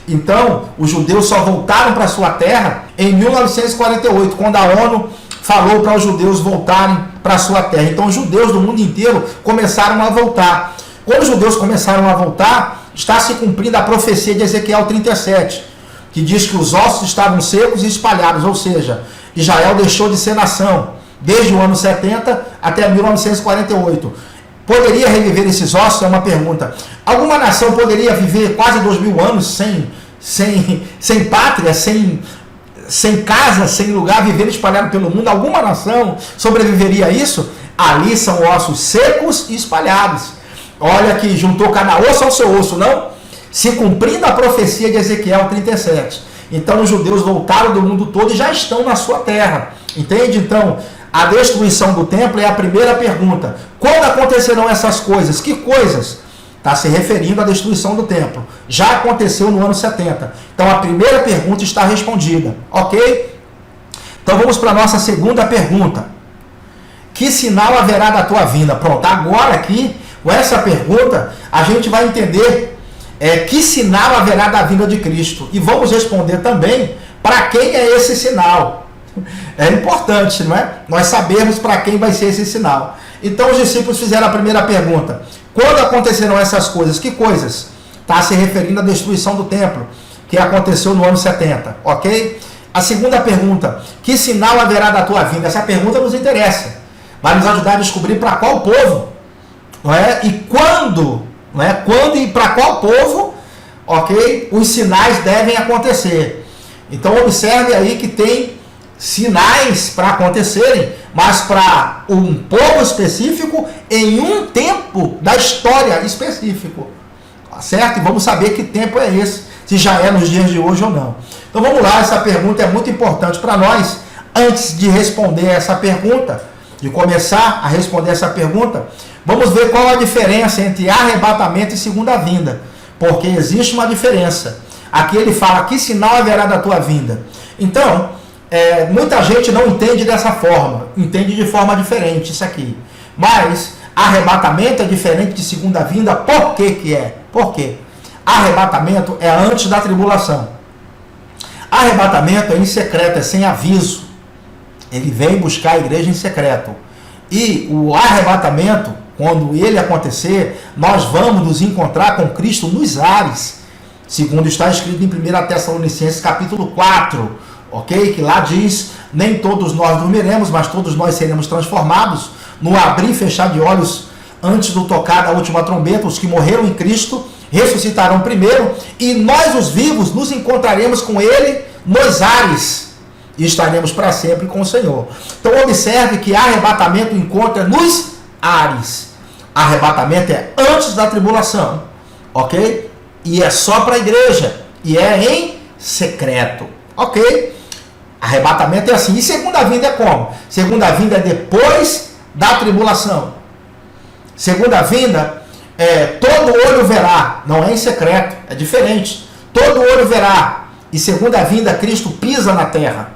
Speaker 1: Então os judeus só voltaram para a sua terra em 1948, quando a ONU falou para os judeus voltarem para a sua terra. Então os judeus do mundo inteiro começaram a voltar. Quando os judeus começaram a voltar, está se cumprindo a profecia de Ezequiel 37, que diz que os ossos estavam secos e espalhados, ou seja, Israel deixou de ser nação desde o ano 70 até 1948. Poderia reviver esses ossos? É uma pergunta. Alguma nação poderia viver quase 2000 anos sem pátria, sem casa, sem lugar, viver espalhado pelo mundo? Alguma nação sobreviveria a isso? Ali são ossos secos e espalhados. Olha que juntou cada osso ao seu osso, não? Se cumprindo a profecia de Ezequiel 37. Então os judeus voltaram do mundo todo e já estão na sua terra. Entende? Então, a destruição do templo é a primeira pergunta. Quando acontecerão essas coisas? Que coisas? Está se referindo à destruição do templo. Já aconteceu no ano 70. Então a primeira pergunta está respondida. Ok? Então vamos para a nossa segunda pergunta. Que sinal haverá da tua vinda? Pronto, agora aqui, com essa pergunta, a gente vai entender que sinal haverá da vinda de Cristo. E vamos responder também para quem é esse sinal. É importante, não é? Nós sabemos para quem vai ser esse sinal. Então os discípulos fizeram a primeira pergunta. Quando acontecerão essas coisas? Que coisas? Está se referindo à destruição do templo, que aconteceu no ano 70, ok? A segunda pergunta. Que sinal haverá da tua vinda? Essa pergunta nos interessa. Vai nos ajudar a descobrir para qual povo, não é? E quando, não é? Quando e para qual povo, ok? Os sinais devem acontecer. Então observe aí que tem sinais para acontecerem, mas para um povo específico, em um tempo da história específico. Certo? E vamos saber que tempo é esse, se já é nos dias de hoje ou não. Então vamos lá, essa pergunta é muito importante para nós. Antes de responder essa pergunta, de começar a responder essa pergunta, vamos ver qual a diferença entre arrebatamento e segunda vinda. Porque existe uma diferença. Aqui ele fala, que sinal haverá da tua vinda? Então, muita gente não entende dessa forma, entende de forma diferente isso aqui. Mas arrebatamento é diferente de segunda vinda. Por que que é? Por quê? Arrebatamento é antes da tribulação. Arrebatamento é em secreto, é sem aviso. Ele vem buscar a igreja em secreto. E o arrebatamento, quando ele acontecer, nós vamos nos encontrar com Cristo nos ares, segundo está escrito em 1 Tessalonicenses capítulo 4, ok? Que lá diz, nem todos nós dormiremos, mas todos nós seremos transformados, no abrir e fechar de olhos, antes do tocar da última trombeta. Os que morreram em Cristo ressuscitarão primeiro, e nós os vivos nos encontraremos com ele nos ares, e estaremos para sempre com o Senhor. Então observe que arrebatamento encontra nos ares. Arrebatamento é antes da tribulação, ok? E é só para a igreja, e é em secreto, ok? Arrebatamento é assim. E segunda vinda é como? Segunda vinda é depois da tribulação. Segunda vinda todo olho verá, não é em secreto, é diferente. Todo olho verá. E segunda vinda, Cristo pisa na terra.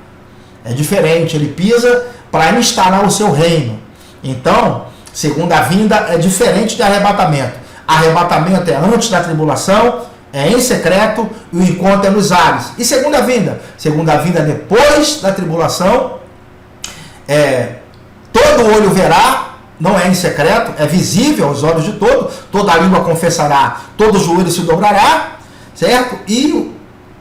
Speaker 1: É diferente, ele pisa para instalar o seu reino. Então, segunda vinda é diferente de arrebatamento. Arrebatamento é antes da tribulação, é em secreto, e o encontro é nos ares. E segunda vinda? Segunda vinda depois da tribulação, todo olho verá, não é em secreto, é visível aos olhos de todos, toda a língua confessará, todo joelho se dobrará, certo? E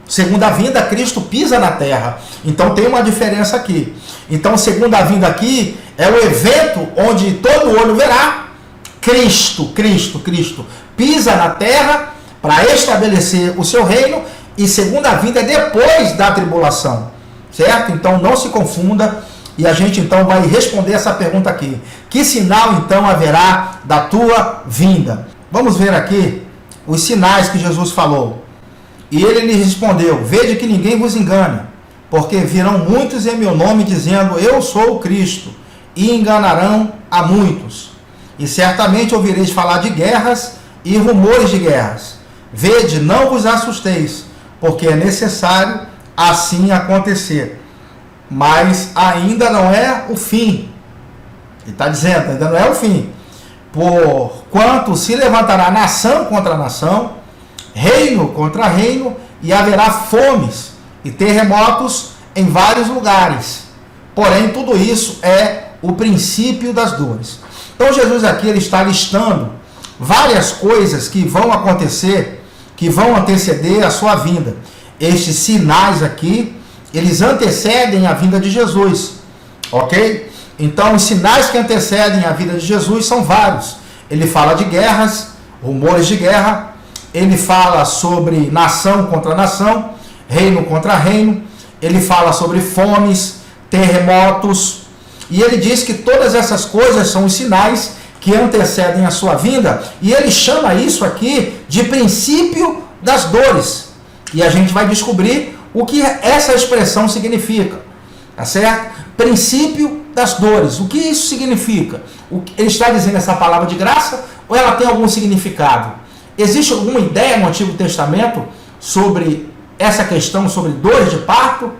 Speaker 1: segunda vinda, Cristo pisa na terra. Então tem uma diferença aqui. Então segunda vinda aqui é o evento onde todo olho verá Cristo pisa na terra para estabelecer o seu reino, e segunda vinda é depois da tribulação, certo? Então não se confunda, e a gente então vai responder essa pergunta aqui. Que sinal então haverá da tua vinda? Vamos ver aqui os sinais que Jesus falou. E ele lhe respondeu: vede que ninguém vos engane, porque virão muitos em meu nome dizendo eu sou o Cristo, e enganarão a muitos. E certamente ouvireis falar de guerras e rumores de guerras. Vede, não vos assusteis, porque é necessário assim acontecer. Mas ainda não é o fim. Ele está dizendo, ainda não é o fim. Porquanto se levantará nação contra nação, reino contra reino, e haverá fomes e terremotos em vários lugares. Porém, tudo isso é o princípio das dores. Então Jesus aqui ele está listando várias coisas que vão acontecer, que vão anteceder a sua vinda. Estes sinais aqui, eles antecedem a vinda de Jesus, ok? Então, os sinais que antecedem a vinda de Jesus são vários. Ele fala de guerras, rumores de guerra, ele fala sobre nação contra nação, reino contra reino, ele fala sobre fomes, terremotos, e ele diz que todas essas coisas são os sinais que antecedem a sua vinda, e ele chama isso aqui de princípio das dores. E a gente vai descobrir o que essa expressão significa, tá certo? Princípio das dores. O que isso significa? Ele está dizendo essa palavra de graça ou ela tem algum significado? Existe alguma ideia no Antigo Testamento sobre essa questão, sobre dores de parto?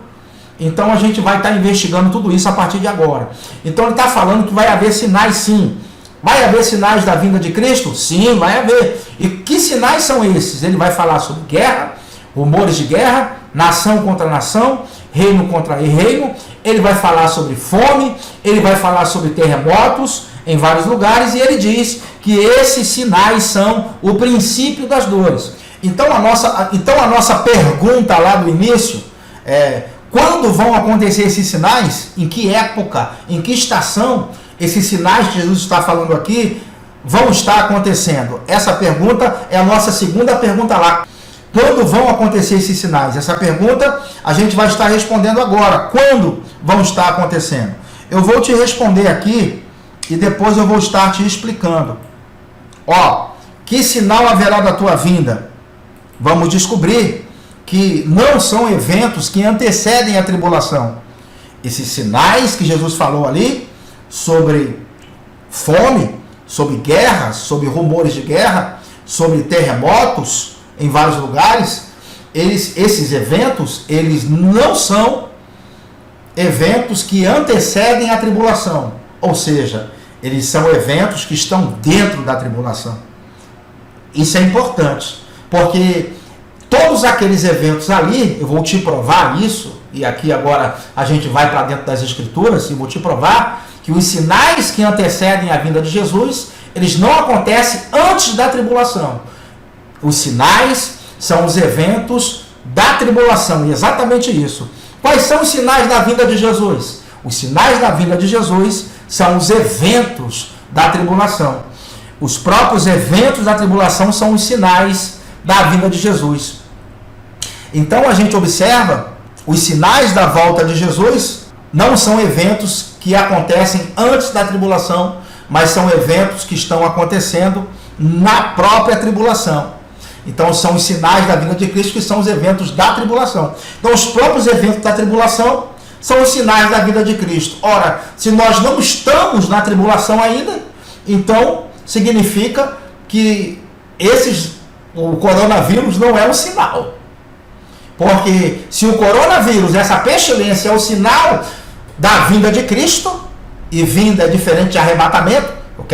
Speaker 1: Então a gente vai estar investigando tudo isso a partir de agora. Então ele está falando que vai haver sinais, sim. Vai haver sinais da vinda de Cristo? Sim, vai haver. E que sinais são esses? Ele vai falar sobre guerra, rumores de guerra, nação contra nação, reino contra reino. Ele vai falar sobre fome, ele vai falar sobre terremotos em vários lugares, e ele diz que esses sinais são o princípio das dores. Então a nossa pergunta lá do início é: quando vão acontecer esses sinais? Em que época? Em que estação esses sinais que Jesus está falando aqui vão estar acontecendo? Essa pergunta é a nossa segunda pergunta lá. Quando vão acontecer esses sinais? Essa pergunta a gente vai estar respondendo agora. Quando vão estar acontecendo? Eu vou te responder aqui e depois eu vou estar te explicando. Que sinal haverá da tua vinda? Vamos descobrir que não são eventos que antecedem a tribulação. Esses sinais que Jesus falou ali, sobre fome, sobre guerra, sobre rumores de guerra, sobre terremotos em vários lugares, esses eventos, eles não são eventos que antecedem a tribulação, ou seja, eles são eventos que estão dentro da tribulação. Isso é importante, porque todos aqueles eventos ali, eu vou te provar isso, e aqui agora a gente vai para dentro das Escrituras e vou te provar que os sinais que antecedem a vinda de Jesus, eles não acontecem antes da tribulação. Os sinais são os eventos da tribulação, e exatamente isso. Quais são os sinais da vinda de Jesus? Os sinais da vinda de Jesus são os eventos da tribulação. Os próprios eventos da tribulação são os sinais da vinda de Jesus. Então a gente observa, os sinais da volta de Jesus não são eventos que acontecem antes da tribulação, mas são eventos que estão acontecendo na própria tribulação. Então são os sinais da vinda de Cristo que são os eventos da tribulação. Então os próprios eventos da tribulação são os sinais da vinda de Cristo. Ora, se nós não estamos na tribulação ainda, então significa que o coronavírus não é um sinal. Porque se o coronavírus, essa pestilência, é o sinal da vinda de Cristo, e vinda é diferente de arrebatamento, eu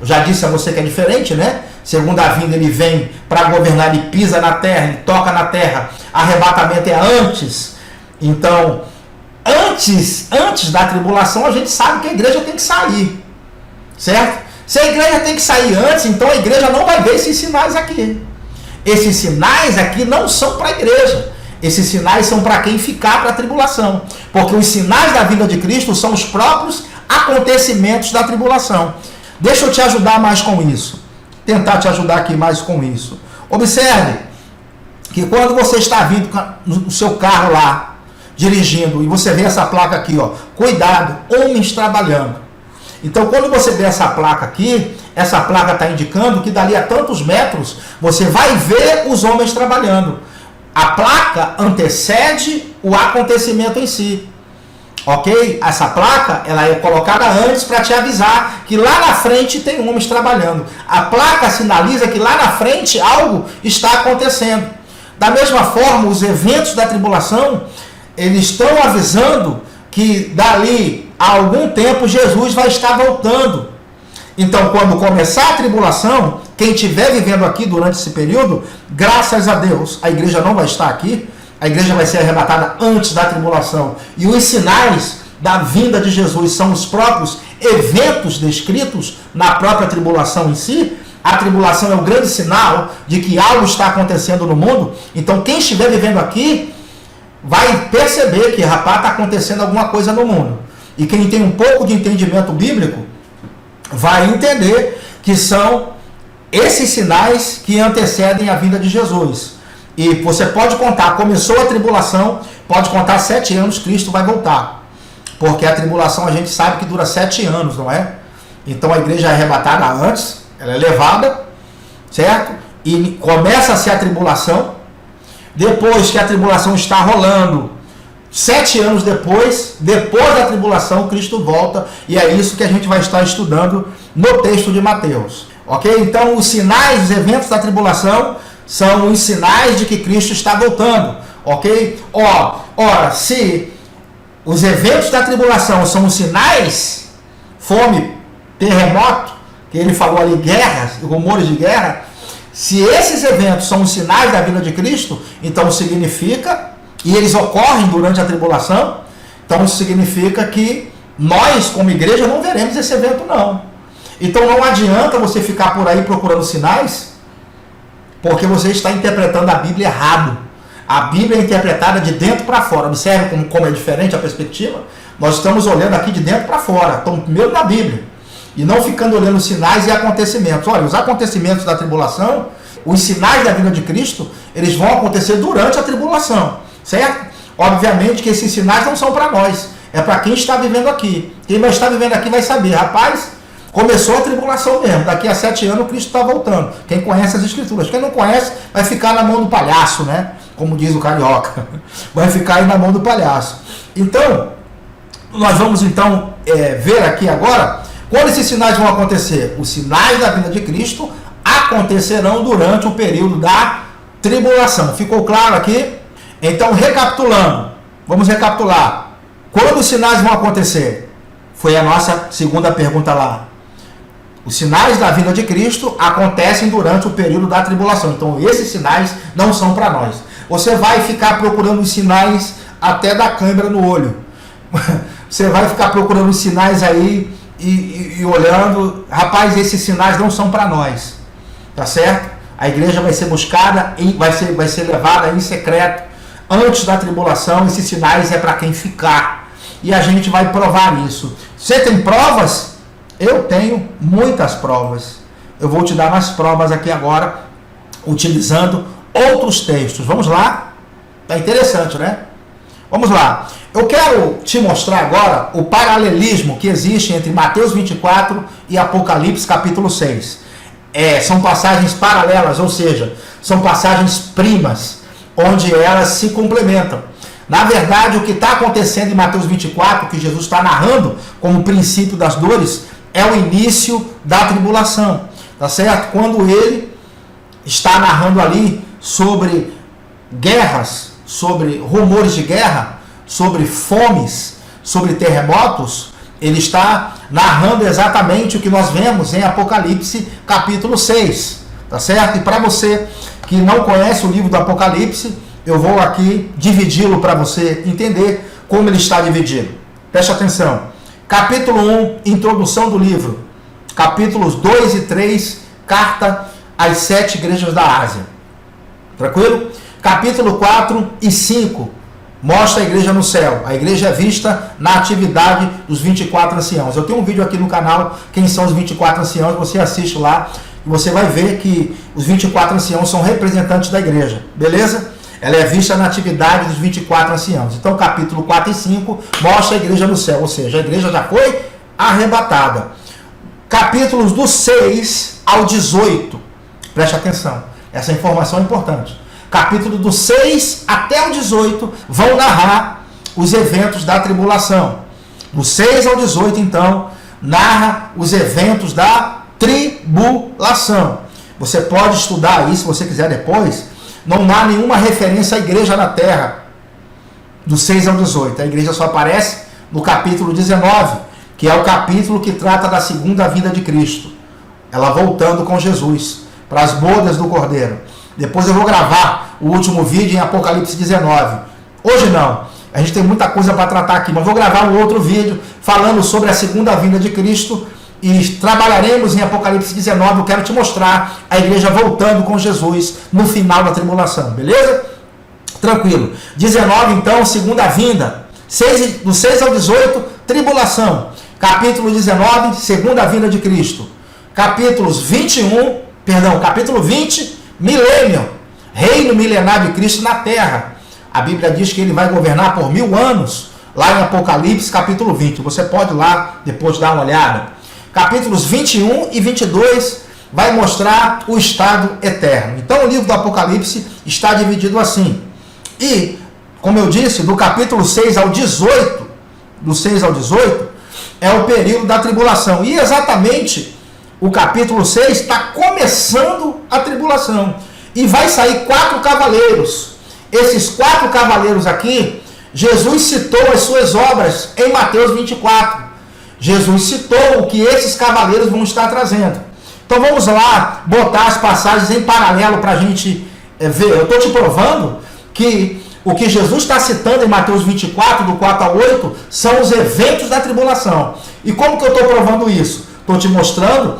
Speaker 1: já disse a você que é diferente, né? Segundo a vinda ele vem para governar, ele pisa na terra, ele toca na terra. Arrebatamento é antes. Então, antes da tribulação, a gente sabe que a igreja tem que sair, certo? Se a igreja tem que sair antes, então a igreja não vai ver esses sinais aqui. Esses sinais aqui não são para a igreja. Esses sinais são para quem ficar para a tribulação. Porque os sinais da vinda de Cristo são os próprios acontecimentos da tribulação. Deixa eu te ajudar mais com isso. Tentar te ajudar aqui mais com isso. Observe que quando você está vindo no seu carro lá, dirigindo, e você vê essa placa aqui, ó, cuidado, homens trabalhando. Então, quando você vê essa placa aqui, essa placa está indicando que dali a tantos metros você vai ver os homens trabalhando. A placa antecede o acontecimento em si. Ok? Essa placa ela é colocada antes para te avisar que lá na frente tem homens trabalhando. A placa sinaliza que lá na frente algo está acontecendo. Da mesma forma, os eventos da tribulação, eles estão avisando que dali a algum tempo Jesus vai estar voltando. Então, quando começar a tribulação, quem estiver vivendo aqui durante esse período, graças a Deus, a igreja não vai estar aqui, a igreja vai ser arrebatada antes da tribulação. E os sinais da vinda de Jesus são os próprios eventos descritos na própria tribulação em si. A tribulação é o grande sinal de que algo está acontecendo no mundo. Então, quem estiver vivendo aqui vai perceber que, rapaz, está acontecendo alguma coisa no mundo. E quem tem um pouco de entendimento bíblico vai entender que são esses sinais que antecedem a vinda de Jesus. E você pode contar, começou a tribulação, pode contar 7 anos, Cristo vai voltar. Porque a tribulação a gente sabe que dura 7 anos, não é? Então a igreja é arrebatada antes, ela é levada, certo? E começa-se a tribulação. Depois que a tribulação está rolando, 7 anos depois da tribulação, Cristo volta. E é isso que a gente vai estar estudando no texto de Mateus. Ok? Então os sinais, os eventos da tribulação são os sinais de que Cristo está voltando. Ok? Ora, se os eventos da tribulação são os sinais, fome, terremoto, que ele falou ali, guerras, rumores de guerra, se esses eventos são os sinais da vinda de Cristo, então significa, e eles ocorrem durante a tribulação, então significa que nós, como igreja, não veremos esse evento não. Então não adianta você ficar por aí procurando sinais, porque você está interpretando a Bíblia errado. A Bíblia é interpretada de dentro para fora. Observe como é diferente a perspectiva. Nós estamos olhando aqui de dentro para fora. Estamos primeiro na Bíblia. E não ficando olhando sinais e acontecimentos. Olha, os acontecimentos da tribulação, os sinais da vinda de Cristo, eles vão acontecer durante a tribulação. Certo? Obviamente que esses sinais não são para nós. É para quem está vivendo aqui. Quem vai estar vivendo aqui vai saber. Rapaz, começou a tribulação mesmo. Daqui a 7 anos Cristo está voltando. Quem conhece as Escrituras. Quem não conhece vai ficar na mão do palhaço, né? Como diz o carioca. Vai ficar aí na mão do palhaço. Então, nós vamos então ver aqui agora quando esses sinais vão acontecer. Os sinais da vinda de Cristo acontecerão durante o período da tribulação. Ficou claro aqui? Então, recapitulando. Vamos recapitular. Quando os sinais vão acontecer? Foi a nossa segunda pergunta lá. Os sinais da vinda de Cristo acontecem durante o período da tribulação. Então, esses sinais não são para nós. Você vai ficar procurando os sinais até da câimbra no olho. Você vai ficar procurando os sinais aí e olhando. Rapaz, esses sinais não são para nós. Tá certo? A igreja vai ser buscada, vai ser levada em secreto. Antes da tribulação, esses sinais é para quem ficar. E a gente vai provar isso. Você tem provas? Eu tenho muitas provas. Eu vou te dar umas provas aqui agora, utilizando outros textos. Vamos lá? Tá interessante, né? Vamos lá. Eu quero te mostrar agora o paralelismo que existe entre Mateus 24 e Apocalipse capítulo 6. São passagens paralelas, ou seja, são passagens primas, onde elas se complementam. Na verdade, o que está acontecendo em Mateus 24, que Jesus está narrando como princípio das dores, é o início da tribulação, tá certo? Quando ele está narrando ali sobre guerras, sobre rumores de guerra, sobre fomes, sobre terremotos, ele está narrando exatamente o que nós vemos em Apocalipse capítulo 6, tá certo? E para você que não conhece o livro do Apocalipse, eu vou aqui dividi-lo para você entender como ele está dividido. Preste atenção. Capítulo 1, introdução do livro. Capítulos 2 e 3, carta às 7 igrejas da Ásia. Tranquilo? Capítulo 4 e 5, mostra a igreja no céu. A igreja é vista na atividade dos 24 anciãos. Eu tenho um vídeo aqui no canal, quem são os 24 anciãos, você assiste lá e você vai ver que os 24 anciãos são representantes da igreja. Beleza? Ela é vista na atividade dos 24 anciãos. Então, capítulo 4 e 5 mostra a igreja no céu, ou seja, a igreja já foi arrebatada. Capítulos do 6 ao 18, preste atenção, essa informação é importante. Capítulo do 6 até o 18 vão narrar os eventos da tribulação. Do 6 ao 18, então, narra os eventos da tribulação. Você pode estudar isso, se você quiser depois. Não há nenhuma referência à igreja na terra, do 6 ao 18. A igreja só aparece no capítulo 19, que é o capítulo que trata da segunda vinda de Cristo. Ela voltando com Jesus, para as bodas do Cordeiro. Depois eu vou gravar o último vídeo em Apocalipse 19. Hoje não, a gente tem muita coisa para tratar aqui, mas vou gravar um outro vídeo falando sobre a segunda vinda de Cristo. E trabalharemos em Apocalipse 19, eu quero te mostrar a igreja voltando com Jesus no final da tribulação, beleza? Tranquilo. 19, então, segunda vinda. Do 6 ao 18, tribulação. Capítulo 19, segunda vinda de Cristo. Capítulo 20, milênio. Reino milenar de Cristo na terra. A Bíblia diz que ele vai governar por 1000 anos, lá em Apocalipse, capítulo 20. Você pode ir lá depois dar uma olhada. Capítulos 21 e 22 vai mostrar o estado eterno. Então o livro do Apocalipse está dividido assim. E, como eu disse, do capítulo 6 ao 18, do 6 ao 18, é o período da tribulação. E exatamente o capítulo 6 está começando a tribulação. E vai sair 4 cavaleiros. Esses 4 cavaleiros aqui, Jesus citou as suas obras em Mateus 24. Jesus citou o que esses cavaleiros vão estar trazendo. Então vamos lá botar as passagens em paralelo para a gente ver. Eu estou te provando que o que Jesus está citando em Mateus 24, do 4 ao 8, são os eventos da tribulação. E como que eu estou provando isso? Estou te mostrando,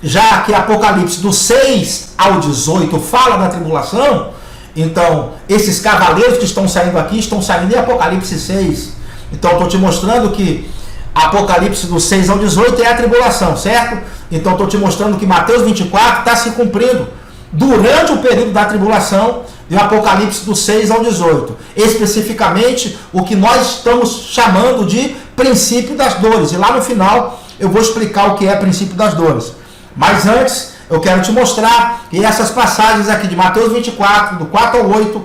Speaker 1: já que Apocalipse do 6 ao 18 fala da tribulação, então esses cavaleiros que estão saindo aqui, estão saindo em Apocalipse 6. Então estou te mostrando que Apocalipse do 6 ao 18 é a tribulação, certo? Então estou te mostrando que Mateus 24 está se cumprindo durante o período da tribulação e o Apocalipse do 6 ao 18. Especificamente o que nós estamos chamando de princípio das dores. E lá no final eu vou explicar o que é princípio das dores. Mas antes eu quero te mostrar que essas passagens aqui de Mateus 24, do 4 ao 8,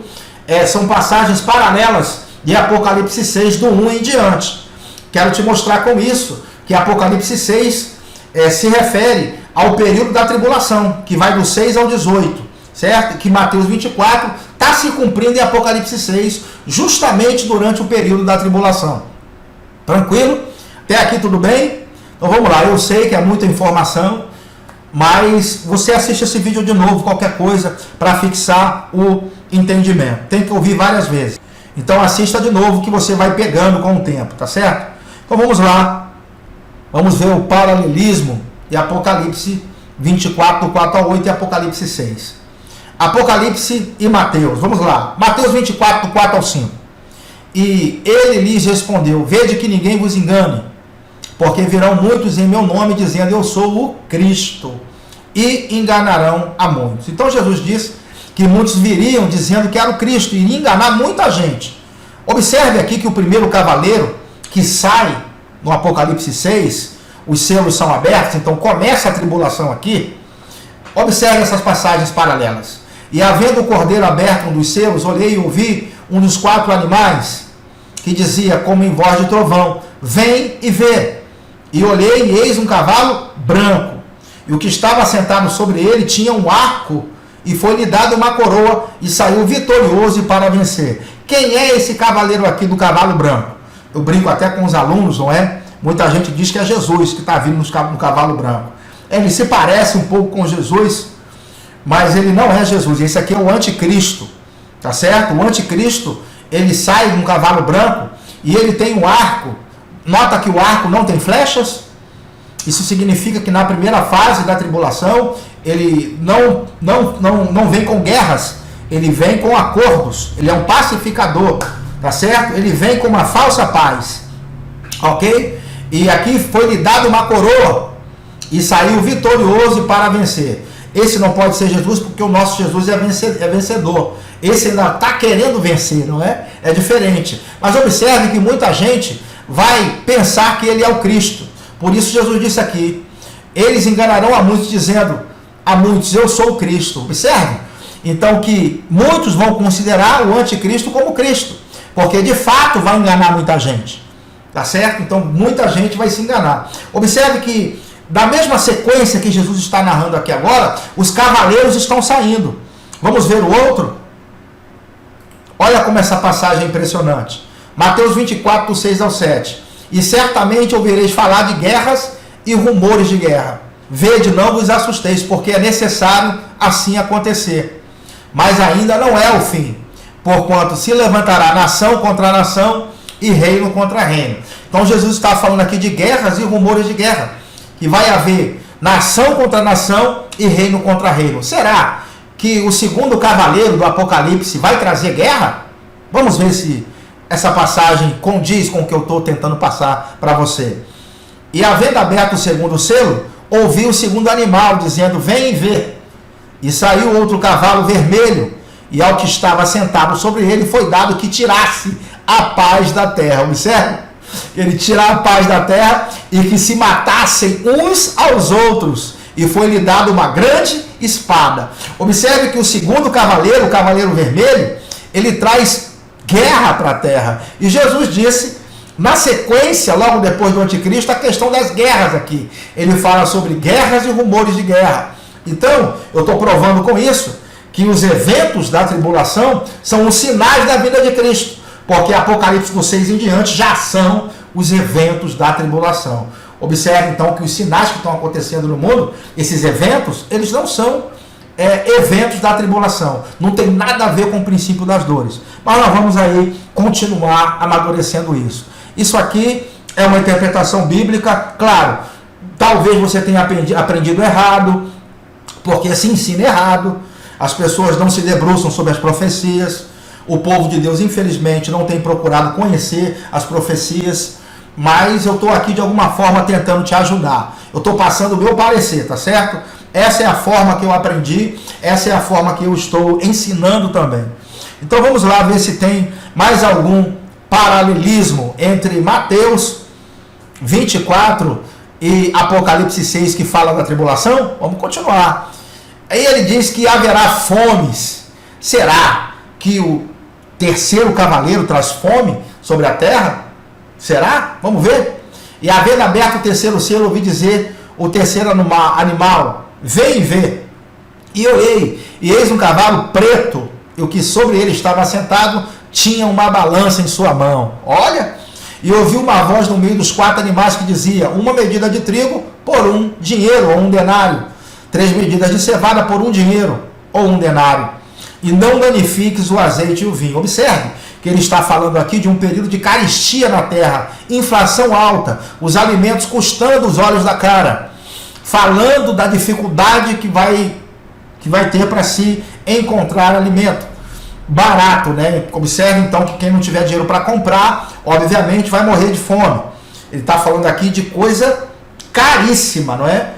Speaker 1: são passagens paralelas de Apocalipse 6, do 1 em diante. Quero te mostrar com isso que Apocalipse 6 se refere ao período da tribulação, que vai do 6 ao 18, certo? Que Mateus 24 está se cumprindo em Apocalipse 6, justamente durante o período da tribulação. Tranquilo? Até aqui tudo bem? Então vamos lá, eu sei que é muita informação, mas você assiste esse vídeo de novo, qualquer coisa, para fixar o entendimento. Tem que ouvir várias vezes. Então assista de novo que você vai pegando com o tempo, tá certo? Então vamos lá. Vamos ver o paralelismo de Apocalipse 24, do 4 ao 8 e Apocalipse 6. Apocalipse e Mateus. Vamos lá. Mateus 24, do 4 ao 5. E ele lhes respondeu: vede que ninguém vos engane, porque virão muitos em meu nome, dizendo eu sou o Cristo, e enganarão a muitos. Então Jesus disse que muitos viriam dizendo que era o Cristo, e iria enganar muita gente. Observe aqui que o primeiro cavaleiro que sai no Apocalipse 6, os selos são abertos, então começa a tribulação aqui. Observe essas passagens paralelas. E havendo o cordeiro aberto um dos selos, olhei e ouvi um dos 4 animais, que dizia como em voz de trovão: vem e vê. E olhei e eis um cavalo branco, e o que estava sentado sobre ele tinha um arco, e foi-lhe dado uma coroa, e saiu vitorioso para vencer. Quem é esse cavaleiro aqui do cavalo branco? Eu brinco até com os alunos, não é? Muita gente diz que é Jesus que está vindo no cavalo branco. Ele se parece um pouco com Jesus, mas ele não é Jesus. Esse aqui é o anticristo, tá certo? O anticristo, ele sai de um cavalo branco e ele tem um arco. Nota que o arco não tem flechas. Isso significa que na primeira fase da tribulação, ele não vem com guerras, ele vem com acordos. Ele é um pacificador, tá certo? Ele vem com uma falsa paz, ok? E aqui foi-lhe dado uma coroa, e saiu vitorioso para vencer. Esse não pode ser Jesus, porque o nosso Jesus é vencedor. Esse ainda está querendo vencer, não é? É diferente. Mas observe que muita gente vai pensar que ele é o Cristo. Por isso Jesus disse aqui: eles enganarão a muitos, dizendo a muitos, eu sou o Cristo. Observe, então, que muitos vão considerar o anticristo como Cristo, porque de fato vai enganar muita gente, tá certo? Então muita gente vai se enganar. Observe que da mesma sequência que Jesus está narrando aqui agora, os cavaleiros estão saindo. Vamos ver o outro? Olha como essa passagem é impressionante. Mateus 24, do 6 ao 7. E certamente ouvireis falar de guerras e rumores de guerra. Vede, não vos assusteis, porque é necessário assim acontecer. Mas ainda não é o fim, porquanto se levantará nação contra nação e reino contra reino. Então Jesus está falando aqui de guerras e rumores de guerra, que vai haver nação contra nação e reino contra reino. Será que o segundo cavaleiro do Apocalipse vai trazer guerra? Vamos ver se essa passagem condiz com o que eu estou tentando passar para você. E havendo aberto o segundo selo, ouvi o segundo animal dizendo: vem e vê. E saiu outro cavalo vermelho, e ao que estava sentado sobre ele foi dado que tirasse a paz da terra. Observe, ele tirar a paz da terra e que se matassem uns aos outros, e foi-lhe dado uma grande espada. Observe que o segundo cavaleiro, o cavaleiro vermelho, ele traz guerra para a terra. E Jesus disse, na sequência, logo depois do anticristo, a questão das guerras aqui. Ele fala sobre guerras e rumores de guerra. Então, eu estou provando com isso que os eventos da tribulação são os sinais da vinda de Cristo, porque Apocalipse do 6 em diante já são os eventos da tribulação. Observe então que os sinais que estão acontecendo no mundo, esses eventos, eles não são eventos da tribulação, não tem nada a ver com o princípio das dores, mas nós vamos aí continuar amadurecendo isso. Isso aqui é uma interpretação bíblica, claro, talvez você tenha aprendido errado, porque se ensina errado, as pessoas não se debruçam sobre as profecias, o povo de Deus infelizmente não tem procurado conhecer as profecias, mas eu estou aqui de alguma forma tentando te ajudar, eu estou passando o meu parecer, tá certo? Essa é a forma que eu aprendi, essa é a forma que eu estou ensinando também. Então vamos lá ver se tem mais algum paralelismo entre Mateus 24 e Apocalipse 6 que fala da tribulação. Vamos continuar. Aí ele diz que haverá fomes. Será que o terceiro cavaleiro traz fome sobre a terra? Será? Vamos ver. E havendo aberto o terceiro selo, ouvi dizer o terceiro animal: vem e vê. E olhei, e eis um cavalo preto, e o que sobre ele estava assentado tinha uma balança em sua mão. Olha, E ouvi uma voz no meio dos 4 animais que dizia: uma medida de trigo por 1 dinheiro ou 1 denário, 3 medidas de cevada por 1 dinheiro ou 1 denário, e não danifiques o azeite e o vinho. Observe que ele está falando aqui de um período de carestia na terra, inflação alta, os alimentos custando os olhos da cara, falando da dificuldade que vai ter para se encontrar alimento barato, né? Observe então que quem não tiver dinheiro para comprar, obviamente vai morrer de fome. Ele está falando aqui de coisa caríssima, não é?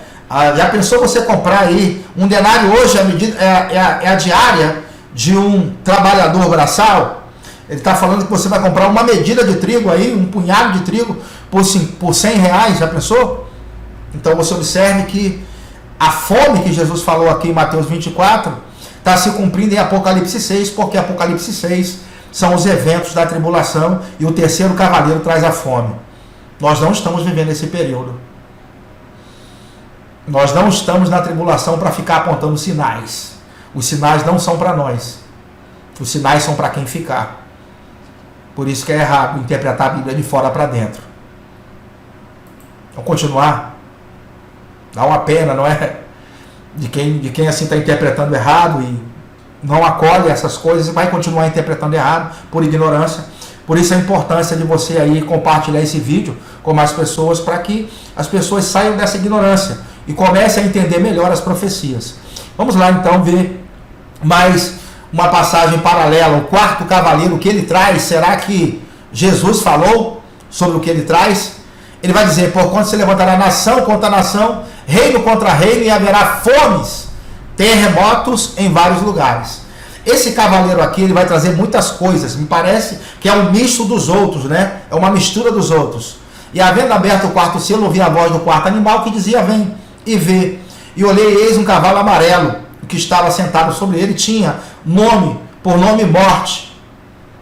Speaker 1: Já pensou você comprar aí 1 denário hoje, a diária de um trabalhador braçal? Ele está falando que você vai comprar uma medida de trigo aí, um punhado de trigo por 100 reais, já pensou? Então você observe que a fome que Jesus falou aqui em Mateus 24 está se cumprindo em Apocalipse 6, porque Apocalipse 6 são os eventos da tribulação e o terceiro cavaleiro traz a fome. Nós não estamos vivendo esse período. Nós não estamos na tribulação para ficar apontando sinais. Os sinais não são para nós. Os sinais são para quem ficar. Por isso que é errado interpretar a Bíblia de fora para dentro. Vamos continuar? Dá uma pena, não é? De quem assim está interpretando errado e não acolhe essas coisas e vai continuar interpretando errado por ignorância. Por isso a importância de você aí compartilhar esse vídeo com mais pessoas, para que as pessoas saiam dessa ignorância e comecem a entender melhor as profecias. Vamos lá então ver mais uma passagem paralela, o 4º cavaleiro, o que ele traz. Será que Jesus falou sobre o que ele traz? Ele vai dizer: porquanto se levantará nação contra nação, reino contra reino, e haverá fomes, terremotos em vários lugares. Esse cavaleiro aqui, ele vai trazer muitas coisas, me parece que é um misto dos outros, né? É uma mistura dos outros. E havendo aberto o 4º selo, ouvi a voz do 4º animal que dizia: vem e vê. E olhei, eis um cavalo amarelo, que estava sentado sobre ele tinha por nome morte,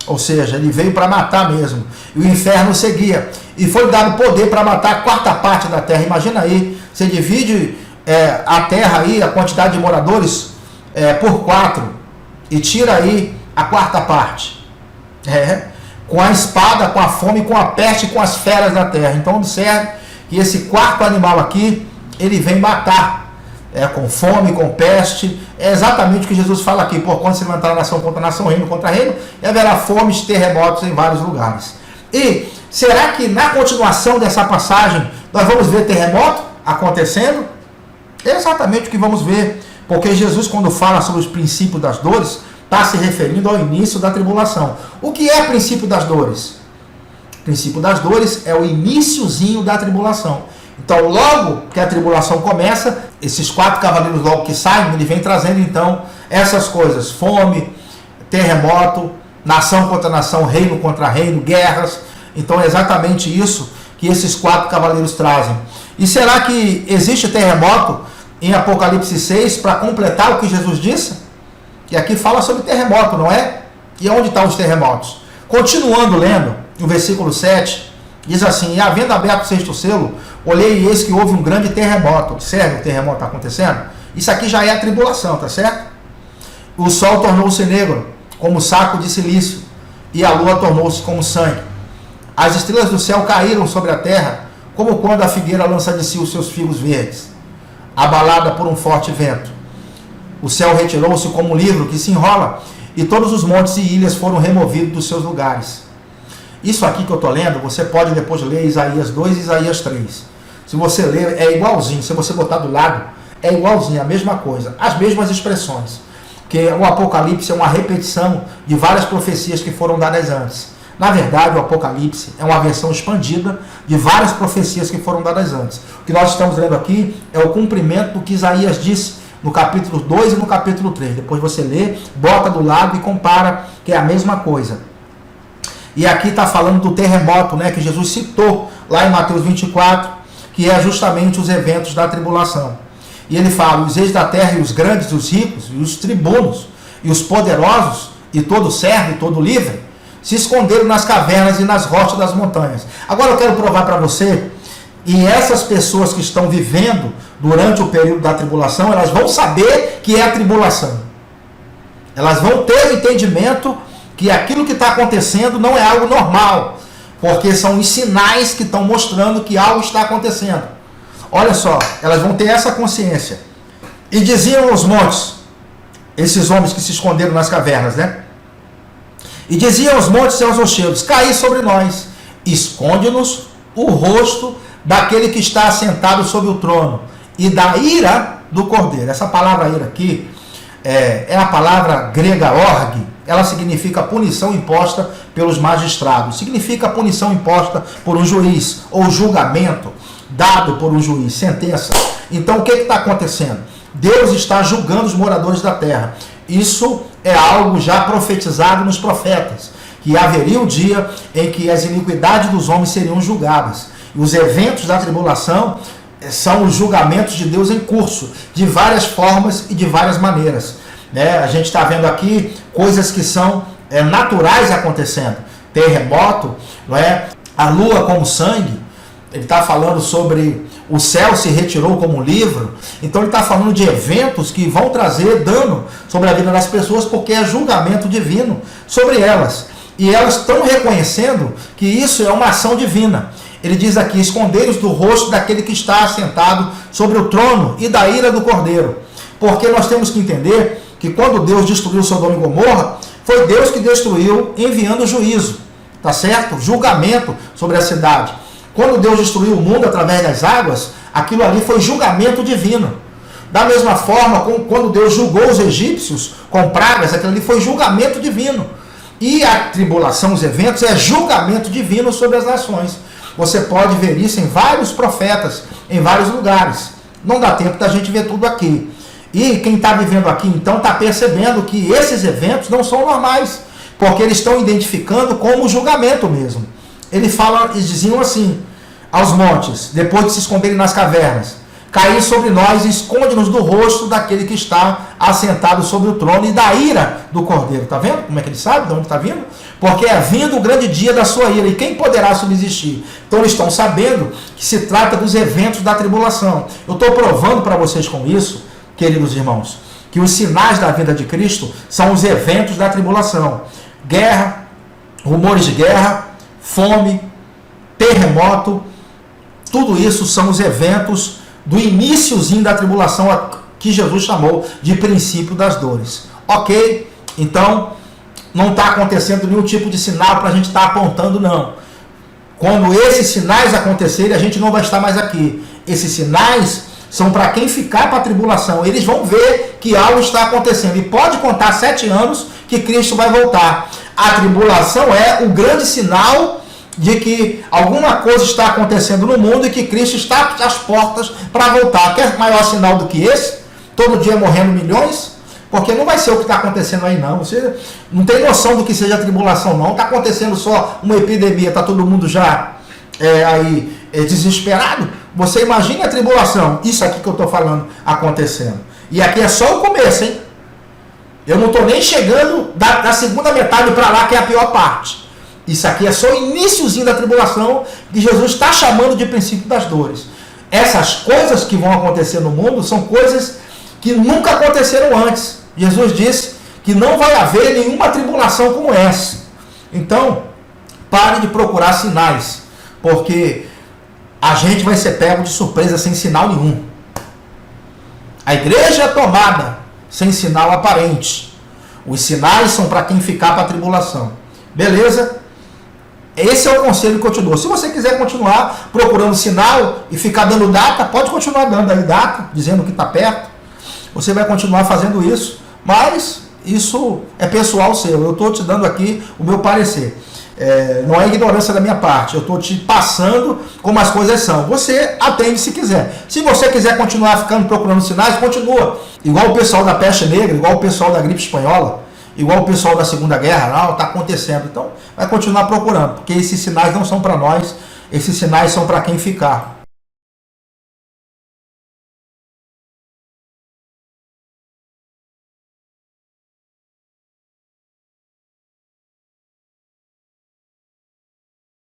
Speaker 1: ou seja, ele veio para matar mesmo, e o inferno seguia, e foi dado poder para matar a 4ª parte da terra. Imagina aí, você divide a terra aí, a quantidade de moradores por 4, e tira aí a 4ª parte, com a espada, com a fome, com a peste, com as feras da terra. Então observe que esse 4º animal aqui, ele vem matar, com fome, com peste. É exatamente o que Jesus fala aqui: por quando se levantará nação contra nação, reino contra reino, e haverá fomes, terremotos em vários lugares. E será que na continuação dessa passagem nós vamos ver terremoto acontecendo? É exatamente o que vamos ver, porque Jesus, quando fala sobre os princípios das dores, está se referindo ao início da tribulação. O que é princípio das dores? O princípio das dores é o iniciozinho da tribulação. Então, logo que a tribulação começa, esses 4 cavaleiros, logo que saem, ele vem trazendo então essas coisas: fome, terremoto, nação contra nação, reino contra reino, guerras. Então é exatamente isso que esses 4 cavaleiros trazem. E será que existe terremoto em Apocalipse 6 para completar o que Jesus disse? E aqui fala sobre terremoto, não é? E onde estão os terremotos? Continuando lendo, no versículo 7, diz assim: e havendo aberto o 6º selo, olhei e eis que houve um grande terremoto. Observe, o terremoto está acontecendo? Isso aqui já é a tribulação, tá certo? O sol tornou-se negro, como saco de silício, e a lua tornou-se como sangue. As estrelas do céu caíram sobre a terra, como quando a figueira lança de si os seus figos verdes, abalada por um forte vento. O céu retirou-se como um livro que se enrola, e todos os montes e ilhas foram removidos dos seus lugares. Isso aqui que eu estou lendo, você pode depois ler Isaías 2 e Isaías 3. Se você ler, é igualzinho. Se você botar do lado, é igualzinho, a mesma coisa, as mesmas expressões. Que o Apocalipse é uma repetição de várias profecias que foram dadas antes. Na verdade, o Apocalipse é uma versão expandida de várias profecias que foram dadas antes. O que nós estamos lendo aqui é o cumprimento do que Isaías disse no capítulo 2 e no capítulo 3. Depois você lê, bota do lado e compara, que é a mesma coisa. E aqui está falando do terremoto, né, que Jesus citou lá em Mateus 24, que é justamente os eventos da tribulação. E ele fala: os reis da terra e os grandes, os ricos, e os tribunos, e os poderosos, e todo servo, e todo livre, se esconderam nas cavernas e nas rochas das montanhas. Agora eu quero provar para você, e essas pessoas que estão vivendo durante o período da tribulação, elas vão saber que é a tribulação. Elas vão ter o entendimento que aquilo que está acontecendo não é algo normal, porque são os sinais que estão mostrando que algo está acontecendo. Olha só, elas vão ter essa consciência. E diziam aos montes, esses homens que se esconderam nas cavernas, né? E diziam aos montes e aos rochedos: caí sobre nós, esconde-nos o rosto daquele que está assentado sobre o trono e da ira do cordeiro. Essa palavra ira aqui é a palavra grega org. Ela significa punição imposta pelos magistrados, significa punição imposta por um juiz, ou julgamento dado por um juiz, sentença. Então o que está acontecendo? Deus está julgando os moradores da terra. Isso é algo já profetizado nos profetas, que haveria o dia em que as iniquidades dos homens seriam julgadas. E os eventos da tribulação são os julgamentos de Deus em curso, de várias formas e de várias maneiras. A gente está vendo aqui coisas que são naturais acontecendo. Terremoto, não é? A lua como sangue. Ele está falando sobre o céu se retirou como um livro. Então ele está falando de eventos que vão trazer dano sobre a vida das pessoas, porque é julgamento divino sobre elas. E elas estão reconhecendo que isso é uma ação divina. Ele diz aqui: escondei-os do rosto daquele que está assentado sobre o trono e da ira do cordeiro. Porque nós temos que entender que quando Deus destruiu Sodoma e Gomorra, foi Deus que destruiu enviando juízo, tá certo? Julgamento sobre a cidade. Quando Deus destruiu o mundo através das águas, aquilo ali foi julgamento divino. Da mesma forma, quando Deus julgou os egípcios com pragas, aquilo ali foi julgamento divino. E a tribulação, os eventos, é julgamento divino sobre as nações. Você pode ver isso em vários profetas, em vários lugares. Não dá tempo da gente ver tudo aqui. E quem está vivendo aqui, então, está percebendo que esses eventos não são normais, porque eles estão identificando como julgamento mesmo. Eles diziam assim aos montes, depois de se esconderem nas cavernas: caí sobre nós e esconde-nos do rosto daquele que está assentado sobre o trono e da ira do cordeiro. Está vendo como é que ele sabe de onde está vindo? Porque é vindo o grande dia da sua ira, e quem poderá subsistir? Então eles estão sabendo que se trata dos eventos da tribulação. Eu estou provando para vocês com isso, queridos irmãos, que os sinais da vinda de Cristo são os eventos da tribulação. Guerra, rumores de guerra, fome, terremoto, tudo isso são os eventos do iniciozinho da tribulação, que Jesus chamou de princípio das dores. Ok? Então, não está acontecendo nenhum tipo de sinal para a gente estar apontando, não. Quando esses sinais acontecerem, a gente não vai estar mais aqui. Esses sinais são para quem ficar para a tribulação. Eles vão ver que algo está acontecendo. E pode contar 7 anos que Cristo vai voltar. A tribulação é o grande sinal de que alguma coisa está acontecendo no mundo e que Cristo está às portas para voltar. Quer maior sinal do que esse? Todo dia morrendo milhões? Porque não vai ser o que está acontecendo aí, não. Você não tem noção do que seja a tribulação, não. Está acontecendo só uma epidemia, está todo mundo já desesperado. Você imagine a tribulação, isso aqui que eu estou falando acontecendo. E aqui é só o começo, hein? Eu não estou nem chegando da segunda metade para lá, que é a pior parte. Isso aqui é só o iniciozinho da tribulação, que Jesus está chamando de princípio das dores. Essas coisas que vão acontecer no mundo são coisas que nunca aconteceram antes. Jesus disse que não vai haver nenhuma tribulação como essa. Então, pare de procurar sinais, porque a gente vai ser pego de surpresa sem sinal nenhum. A igreja é tomada sem sinal aparente. Os sinais são para quem ficar para a tribulação. Beleza? Esse é o conselho que eu te dou. Se você quiser continuar procurando sinal e ficar dando data, pode continuar dando aí data, dizendo que está perto. Você vai continuar fazendo isso, mas isso é pessoal seu. Eu estou te dando aqui o meu parecer. Não é ignorância da minha parte. Eu estou te passando como as coisas são. Você atende se quiser. Se você quiser continuar ficando procurando sinais, continua. Igual o pessoal da peste negra, igual o pessoal da gripe espanhola, igual o pessoal da Segunda Guerra, não, está acontecendo. Então, vai continuar procurando, porque esses sinais não são para nós, esses sinais são para quem ficar.